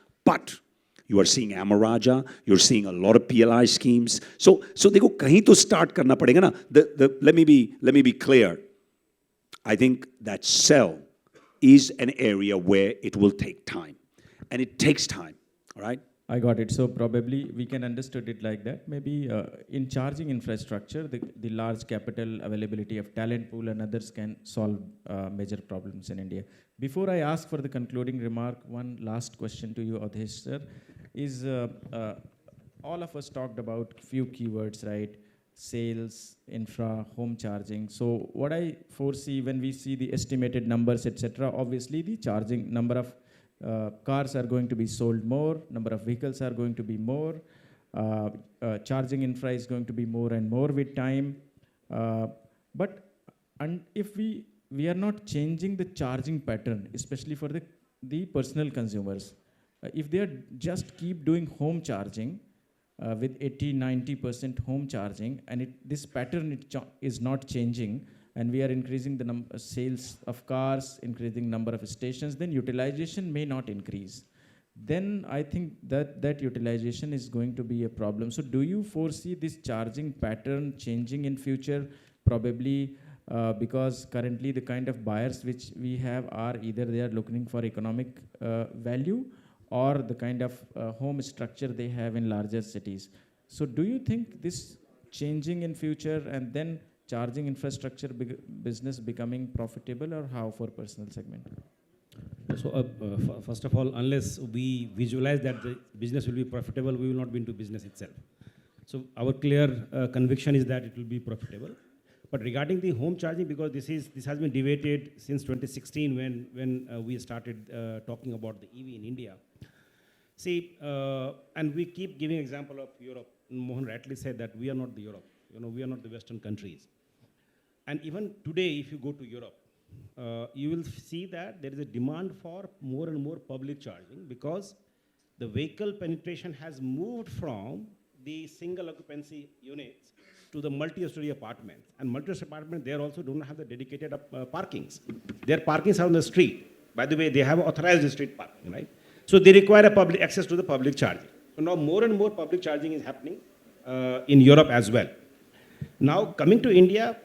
you are seeing Amaraja, you're seeing a lot of PLI schemes. So देखो कहीं तो start करना पड़ेगा ना. Let me be clear. I think that cell is an area where it will take time, and it takes time. All right. I got it. So probably we can understood it like that. Maybe in charging infrastructure, the large capital availability of talent pool and others can solve major problems in India. Before I ask for the concluding remark, one last question to you, Ahuja sir, is all of us talked about few keywords, right? Sales, infra, home charging. So what I foresee when we see the estimated numbers, etc., obviously the charging number of cars are going to be sold more, number of vehicles are going to be more, charging infra is going to be more and more with time. But if we are not changing the charging pattern, especially for the personal consumers, if they are just keep doing home charging with 80-90% home charging, and this pattern is not changing, and we are increasing the sales of cars, increasing number of stations, then utilization may not increase. Then I think that utilization is going to be a problem. So do you foresee this charging pattern changing in future? Probably because currently the kind of buyers which we have are either they are looking for economic value or the kind of home structure they have in larger cities. So do you think this changing in future and then charging infrastructure business becoming profitable, or how for personal segment? So first of all, unless we visualize that the business will be profitable, we will not be into business itself. So our clear conviction is that it will be profitable. But regarding the home charging, because this has been debated since 2016 when we started talking about the EV in India. See, and we keep giving example of Europe. Mohan rightly said that we are not the Europe. We are not the Western countries. And even today, if you go to Europe, you will see that there is a demand for more and more public charging, because the vehicle penetration has moved from the single occupancy units to the multi-story apartments. And multi-story apartments, they also don't have the dedicated parkings. Their parkings are on the street. By the way, they have authorized street parking, right? So they require a public access to the public charging. So now more and more public charging is happening in Europe as well. Now coming to India,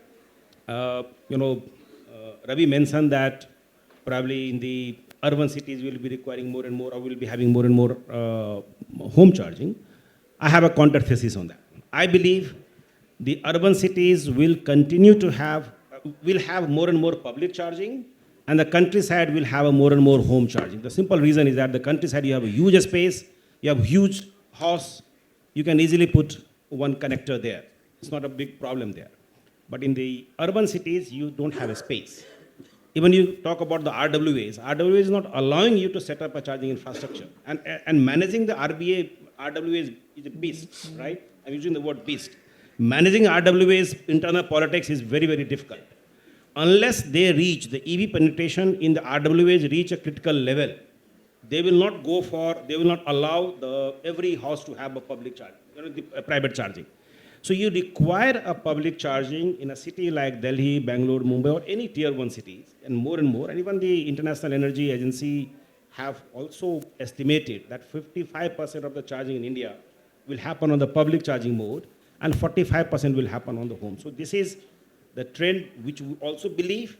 Ravi mentioned that probably in the urban cities will be requiring more and more, or will be having more and more home charging. I have a counter thesis on that. I believe the urban cities will continue to have, will have more and more public charging, and the countryside will have a more and more home charging. The simple reason is that the countryside, you have a huge space, you have huge house, you can easily put one connector there. It's not a big problem there. But in the urban cities, you don't have a space. Even you talk about the RWAs, RWA is not allowing you to set up a charging infrastructure. And managing the RWAs is a beast, right? I'm using the word beast. Managing RWA's internal politics is very, very difficult. Unless they reach, the EV penetration in the RWAs reach a critical level, they will not go for, they will not allow every house to have a public charge, a private charging. So you require a public charging in a city like Delhi, Bangalore, Mumbai, or any tier 1 cities, and more, and even the International Energy Agency have also estimated that 55% of the charging in India will happen on the public charging mode, and 45% will happen on the home. So this is the trend which we also believe,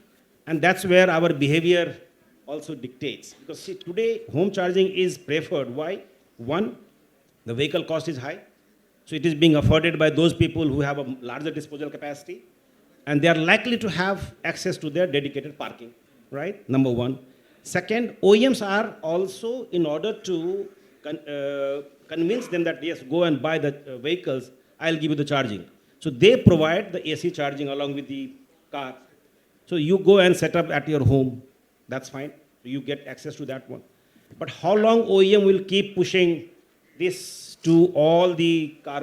and that's where our behavior also dictates. Because see, today home charging is preferred. Why? One, the vehicle cost is high. So it is being afforded by those people who have a larger disposal capacity, and they are likely to have access to their dedicated parking, right? Number one. Second, OEMs are also, in order to convince them that, yes, go and buy the vehicles, I'll give you the charging. So they provide the AC charging along with the car. So you go and set up at your home, that's fine. You get access to that one. But how long OEM will keep pushing this to all the car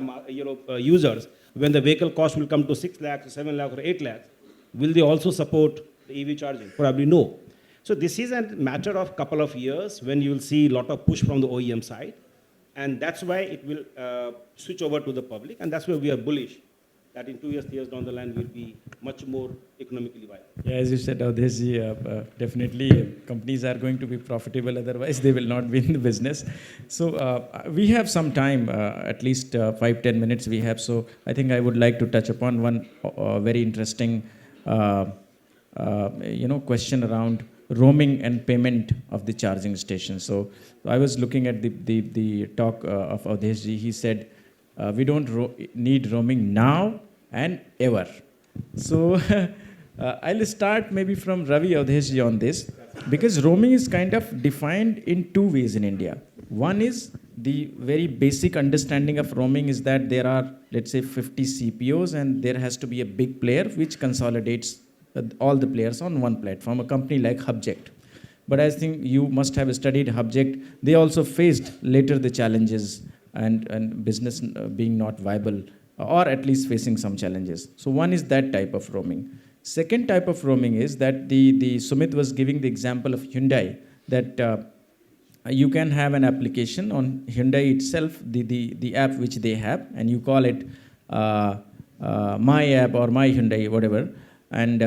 users when the vehicle cost will come to 6 lakhs, or 7 lakhs, or 8 lakhs? Will they also support the EV charging? Probably no. So this is a matter of couple of years when you will see a lot of push from the OEM side. And that's why it will switch over to the public. And that's why we are bullish that in 2 years, 3 years down the line, will be much more economically viable. Yeah, as you said, Ahuja, definitely companies are going to be profitable, otherwise they will not be in the business. So we have some time, at least 5-10 minutes we have. So I think I would like to touch upon one very interesting question around roaming and payment of the charging station. So I was looking at the talk of Awadesh ji. He said, we don't need roaming now and ever. So I'll start maybe from Ravi Awadesh ji on this, because roaming is kind of defined in two ways in India. One is the very basic understanding of roaming is that there are, let's say, 50 CPOs, and there has to be a big player which consolidates all the players on one platform, a company like Hubject. But I think you must have studied Hubject. They also faced later the challenges and business being not viable, or at least facing some challenges. So one is that type of roaming. Second type of roaming is that the Sumit was giving the example of Hyundai, that you can have an application on Hyundai itself, the app which they have, and you call it My App or My Hyundai, whatever. And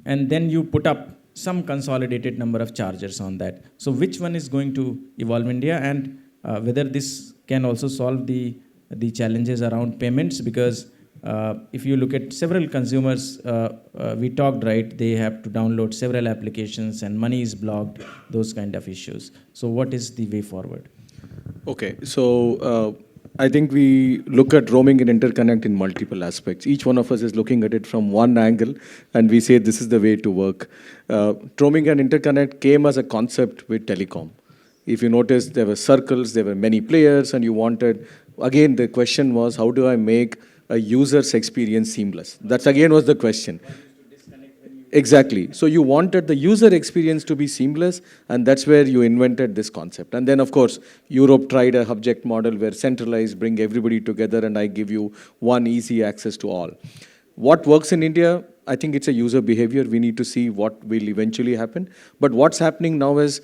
then you put up some consolidated number of chargers on that. So which one is going to evolve in India, and whether this can also solve the challenges around payments? Because if you look at several consumers, we talked, right, they have to download several applications and money is blocked, those kind of issues. So what is the way forward? Okay, so I think we look at roaming and interconnect in multiple aspects. Each one of us is looking at it from one angle, and we say this is the way to work. Roaming and interconnect came as a concept with telecom. If you notice, there were circles, there were many players, and you wanted, again, the question was, how do I make a user's experience seamless? That's again was the question. Exactly. So you wanted the user experience to be seamless, and that's where you invented this concept. And then, of course, Europe tried a Hubject model where centralized, bring everybody together, and I give you one easy access to all. What works in India? I think it's a user behavior. We need to see what will eventually happen. But what's happening now is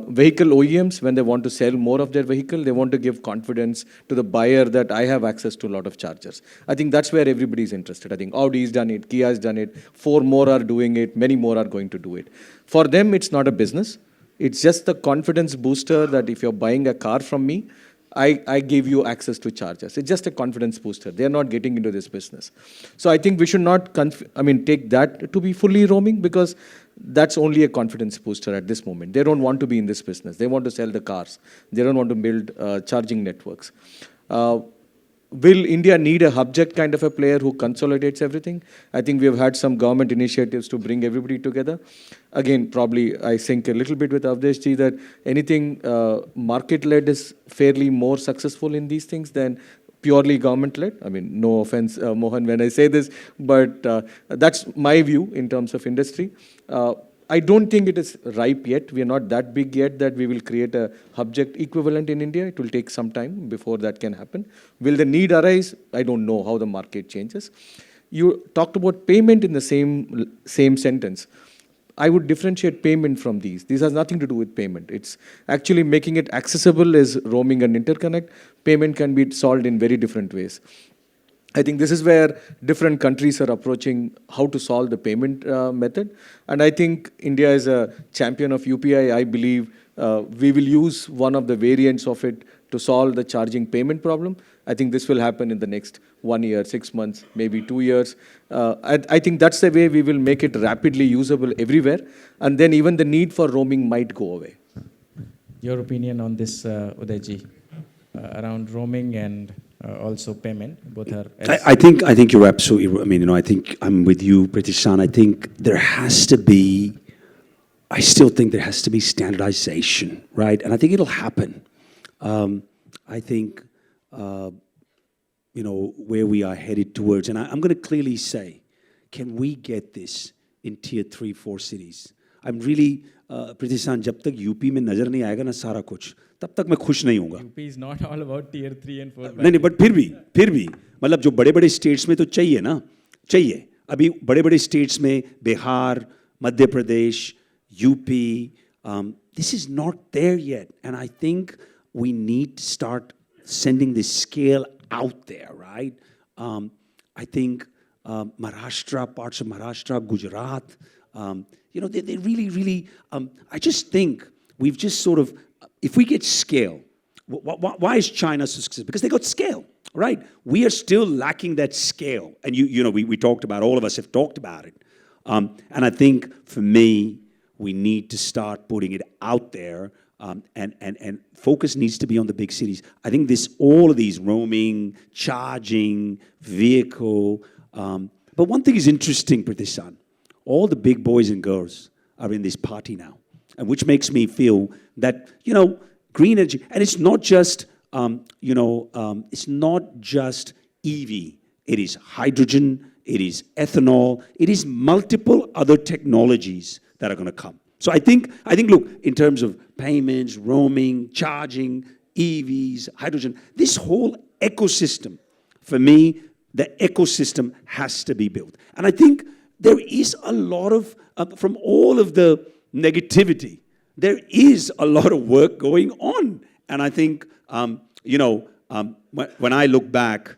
Vehicle OEMs, when they want to sell more of their vehicle, they want to give confidence to the buyer that I have access to a lot of chargers. I think that's where everybody's interested. I think Audi's done it, Kia's done it, 4 more are doing it, many more are going to do it. For them, it's not a business. It's just the confidence booster that if you're buying a car from me, I give you access to chargers. It's just a confidence booster. They're not getting into this business. So I think we should not take that to be fully roaming, because that's only a confidence booster at this moment. They don't want to be in this business. They want to sell the cars. They don't want to build charging networks. Will India need a hubjet kind of a player who consolidates everything? I think we have had some government initiatives to bring everybody together. Again, probably I think a little bit with Awadesh ji that anything market-led is fairly more successful in these things than purely government-led. I mean, no offense, Mohan, when I say this, but that's my view in terms of industry. I don't think it is ripe yet. We are not that big yet that we will create a hubjet equivalent in India. It will take some time before that can happen. Will the need arise? I don't know how the market changes. You talked about payment in the same sentence. I would differentiate payment from these. This has nothing to do with payment. It's actually making it accessible as roaming and interconnect. Payment can be solved in very different ways. I think this is where different countries are approaching how to solve the payment method. And I think India is a champion of UPI. I believe we will use one of the variants of it to solve the charging payment problem. I think this will happen in the next 1 year, 6 months, maybe 2 years. I think that's the way we will make it rapidly usable everywhere. And then even the need for roaming might go away. Your opinion on this, Uday ji, around roaming and also payment, both are... I think you're absolutely, I think I'm with you, Pritishan. I think there has to be, I still think there has to be standardization, right? And I think it'll happen. I think, where we are headed towards, and I'm going to clearly say, can we get this in tier 3, 4 cities? I'm really, Pritishan, जब तक UP में नजर नहीं आएगा ना सारा कुछ, तब तक मैं खुश नहीं होऊंगा. UP is not all about tier 3 and 4. नहीं, but फिर भी, मतलब जो बड़े-बड़े states में तो चाहिए ना, चाहिए. अभी बड़े-बड़े states में Bihar, Madhya Pradesh, UP, this is not there yet, and I think we need to start sending this scale out there, right? I think Maharashtra, parts of Maharashtra, Gujarat, they really, I just think we've just sort of, if we get scale, why is China so successful? Because they got scale, right? We are still lacking that scale. And we talked about, all of us have talked about it. And I think for me, we need to start putting it out there. And focus needs to be on the big cities. I think all of these roaming, charging, vehicle. But one thing is interesting, Pritishan. All the big boys and girls are in this party now, and which makes me feel that, green energy, and it's not just, it's not just EV. It is hydrogen, it is ethanol, it is multiple other technologies that are going to come. So I think, look, in terms of payments, roaming, charging, EVs, hydrogen, this whole ecosystem, for me, the ecosystem has to be built. And I think there is a lot of, from all of the negativity, there is a lot of work going on. And I think, when I look back,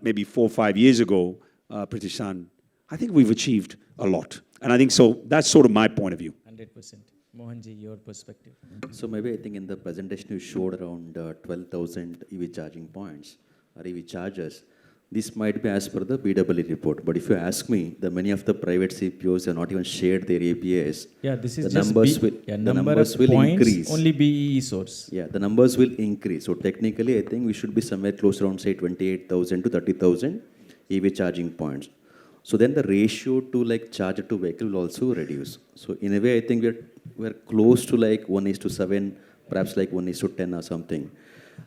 maybe 4 or 5 years ago, Pritishan, I think we've achieved a lot. And I think so, that's sort of my point of view. 100%. Mohan ji, your perspective. So maybe I think in the presentation you showed around 12,000 EV charging points or EV chargers. This might be as per the BEE report, but if you ask me, many of the private CPOs have not even shared their APIs. Yeah, this is the just numbers will increase. Only BEE source. Yeah, the numbers will increase. So technically, I think we should be somewhere close around say 28,000 to 30,000 EV charging points. So then the ratio to charger to vehicle will also reduce. So in a way, I think we're close to 1:7, perhaps 1:10 or something.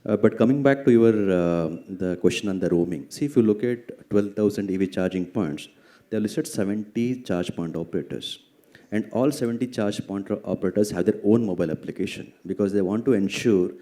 But coming back to your the question on the roaming, see if you look at 12,000 EV charging points, they have listed 70 charge point operators, and all 70 charge point operators have their own mobile application because they want to ensure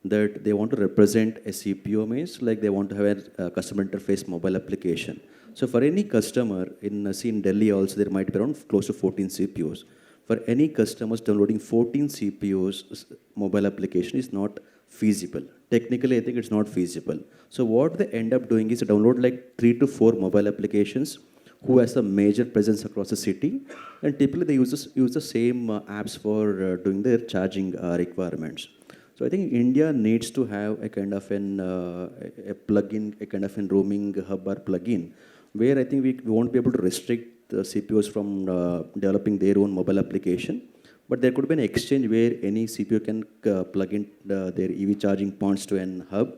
that they want to represent a CPO means they want to have a customer interface mobile application. So for any customer in Delhi also there might be around close to 14 CPOs. for any customers downloading 14 CPUs mobile application is not feasible. Technically, I think it's not feasible. So what they end up doing is to download like 3 to 4 mobile applications who has a major presence across the city, and typically they use the same apps for doing their charging requirements. So I think India needs to have a kind of a plugin, a kind of a roaming hub or plugin, where I think we won't be able to restrict the CPUs from developing their own mobile application. But there could be an exchange where any CPU can plug in their EV charging points to an hub,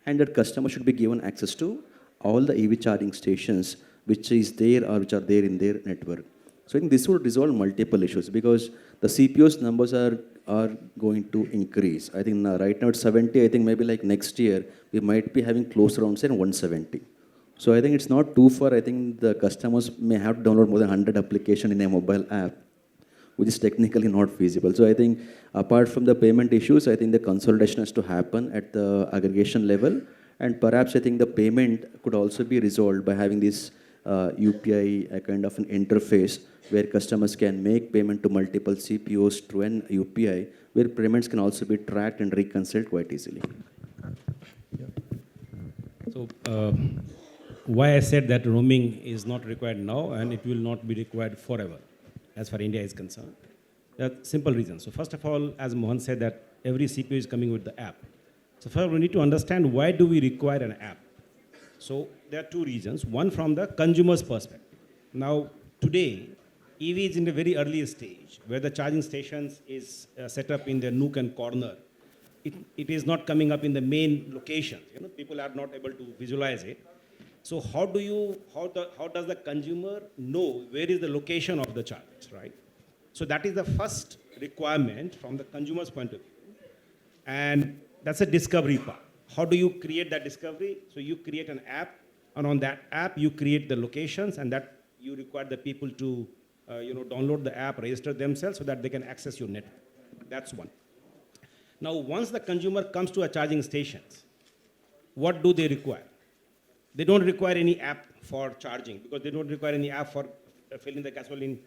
and that customer should be given access to all the EV charging stations which is there or which are there in their network. So I think this would resolve multiple issues because the CPUs numbers are going to increase. I think right now it's 70. I think maybe like next year we might be having close around say 170. So I think it's not too far. I think the customers may have to download more than 100 applications in a mobile app, which is technically not feasible. So I think apart from the payment issues, I think the consolidation has to happen at the aggregation level. And perhaps I think the payment could also be resolved by having this UPI, a kind of an interface where customers can make payment to multiple CPUs through an UPI, where payments can also be tracked and reconciled quite easily. So why I said that roaming is not required now and it will not be required forever, as far as India is concerned. There are simple reasons. So first of all, as Mohan said, that every CPU is coming with the app. So first we need to understand why do we require an app. So there are two reasons. One from the consumer's perspective. Now today, EV is in a very early stage where the charging stations is set up in the nook and corner. It is not coming up in the main locations. You know, people are not able to visualize it. So how does the consumer know where is the location of the chargers, right? So that is the first requirement from the consumer's point of view. And that's a discovery part. How do you create that discovery? So you create an app, and on that app you create the locations, and that you require the people to download the app, register themselves so that they can access your network. That's one. Now, once the consumer comes to a charging stations, what do they require? They don't require any app for charging because they don't require any app for filling the gasoline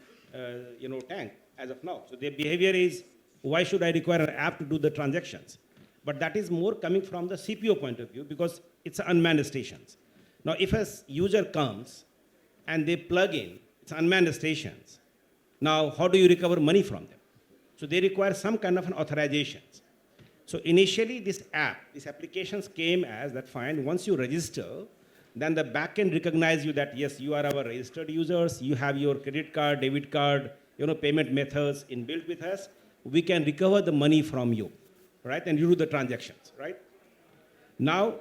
tank as of now. So their behavior is, why should I require an app to do the transactions? But that is more coming from the CPO point of view because it's unmanned stations. Now, if a user comes and they plug in, it's unmanned stations. Now, how do you recover money from them? So they require some kind of an authorizations. So initially, these applications came as that fine. Once you register, then the backend recognize you that yes, you are our registered users. You have your credit card, debit card, payment methods inbuilt with us. We can recover the money from you, right? And you do the transactions, right? Now,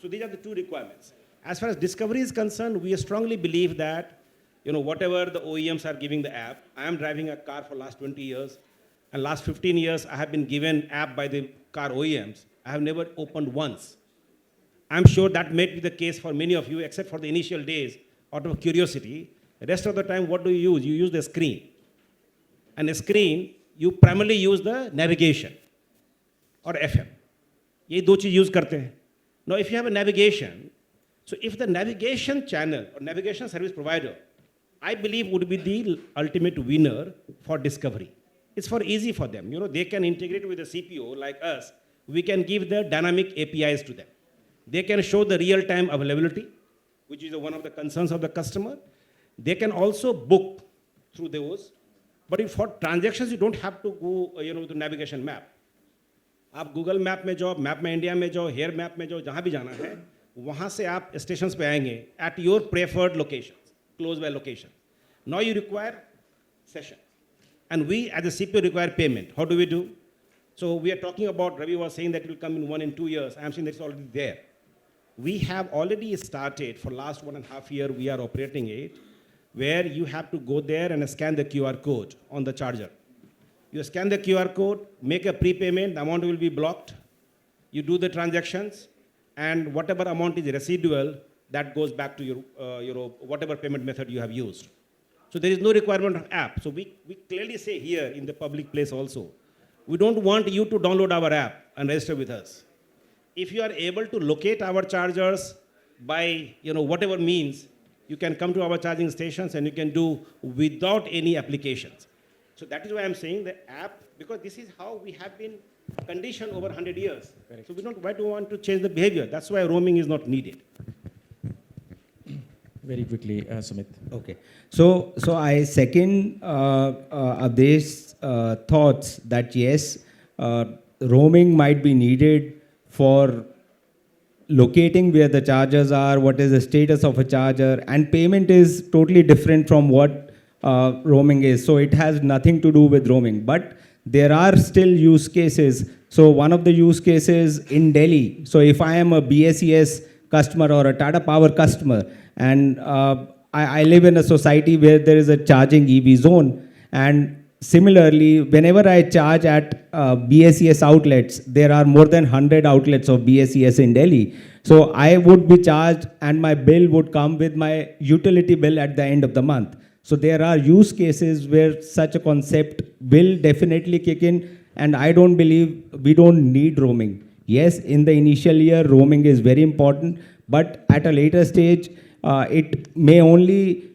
so these are the two requirements. As far as discovery is concerned, we strongly believe that whatever the OEMs are giving the app, I am driving a car for last 20 years, and last 15 years, I have been given app by the car OEMs. I have never opened once. I'm sure that may be the case for many of you, except for the initial days, out of curiosity. The rest of the time, what do you use? You use the screen. And the screen, you primarily use the navigation or FM. ये दो चीज़ use करते हैं. Now, if you have a navigation, so if the navigation channel or navigation service provider, I believe would be the ultimate winner for discovery. It's easy for them. They can integrate with the CPO like us. We can give the dynamic APIs to them. They can show the real-time availability, which is one of the concerns of the customer. They can also book through those. But if for transactions, you don't have to go, to navigation map. आप Google map में जाओ, map में India में जाओ, hair map में जाओ, जहाँ भी जाना है, वहाँ से आप stations पे आएंगे at your preferred locations, close by location. Now you require session. And we as a CPO require payment. How do we do? So we are talking about, Ravi was saying that it will come in 1 and 2 years. I'm saying that's already there. We have already started for last 1.5 years, we are operating it, where you have to go there and scan the QR code on the charger. You scan the QR code, make a prepayment, the amount will be blocked. You do the transactions, and whatever amount is residual, that goes back to your whatever payment method you have used. So there is no requirement of app. So we clearly say here in the public place also, we don't want you to download our app and register with us. If you are able to locate our chargers by whatever means, you can come to our charging stations and you can do without any applications. So that is why I'm saying the app, because this is how we have been conditioned over 100 years. Correct. So why do we want to change the behavior? That's why roaming is not needed. Very quickly, Sumit. Okay. So I second Adesh's thoughts that yes, roaming might be needed for locating where the chargers are, what is the status of a charger, and payment is totally different from what roaming is. So it has nothing to do with roaming. But there are still use cases. So one of the use cases in Delhi, so if I am a BSES customer or a Tata Power customer, and I live in a society where there is a charging EV zone, and similarly, whenever I charge at BSES outlets, there are more than 100 outlets of BSES in Delhi. So I would be charged and my bill would come with my utility bill at the end of the month. So there are use cases where such a concept will definitely kick in, and I don't believe we don't need roaming. Yes, in the initial year, roaming is very important, but at a later stage, it may only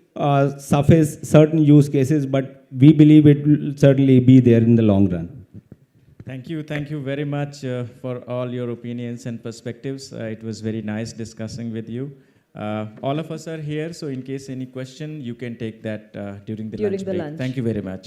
surface certain use cases, but we believe it will certainly be there in the long run. Thank you very much for all your opinions and perspectives. It was very nice discussing with you. All of us are here, so in case any question, you can take that during the lunch break. Thank you very much.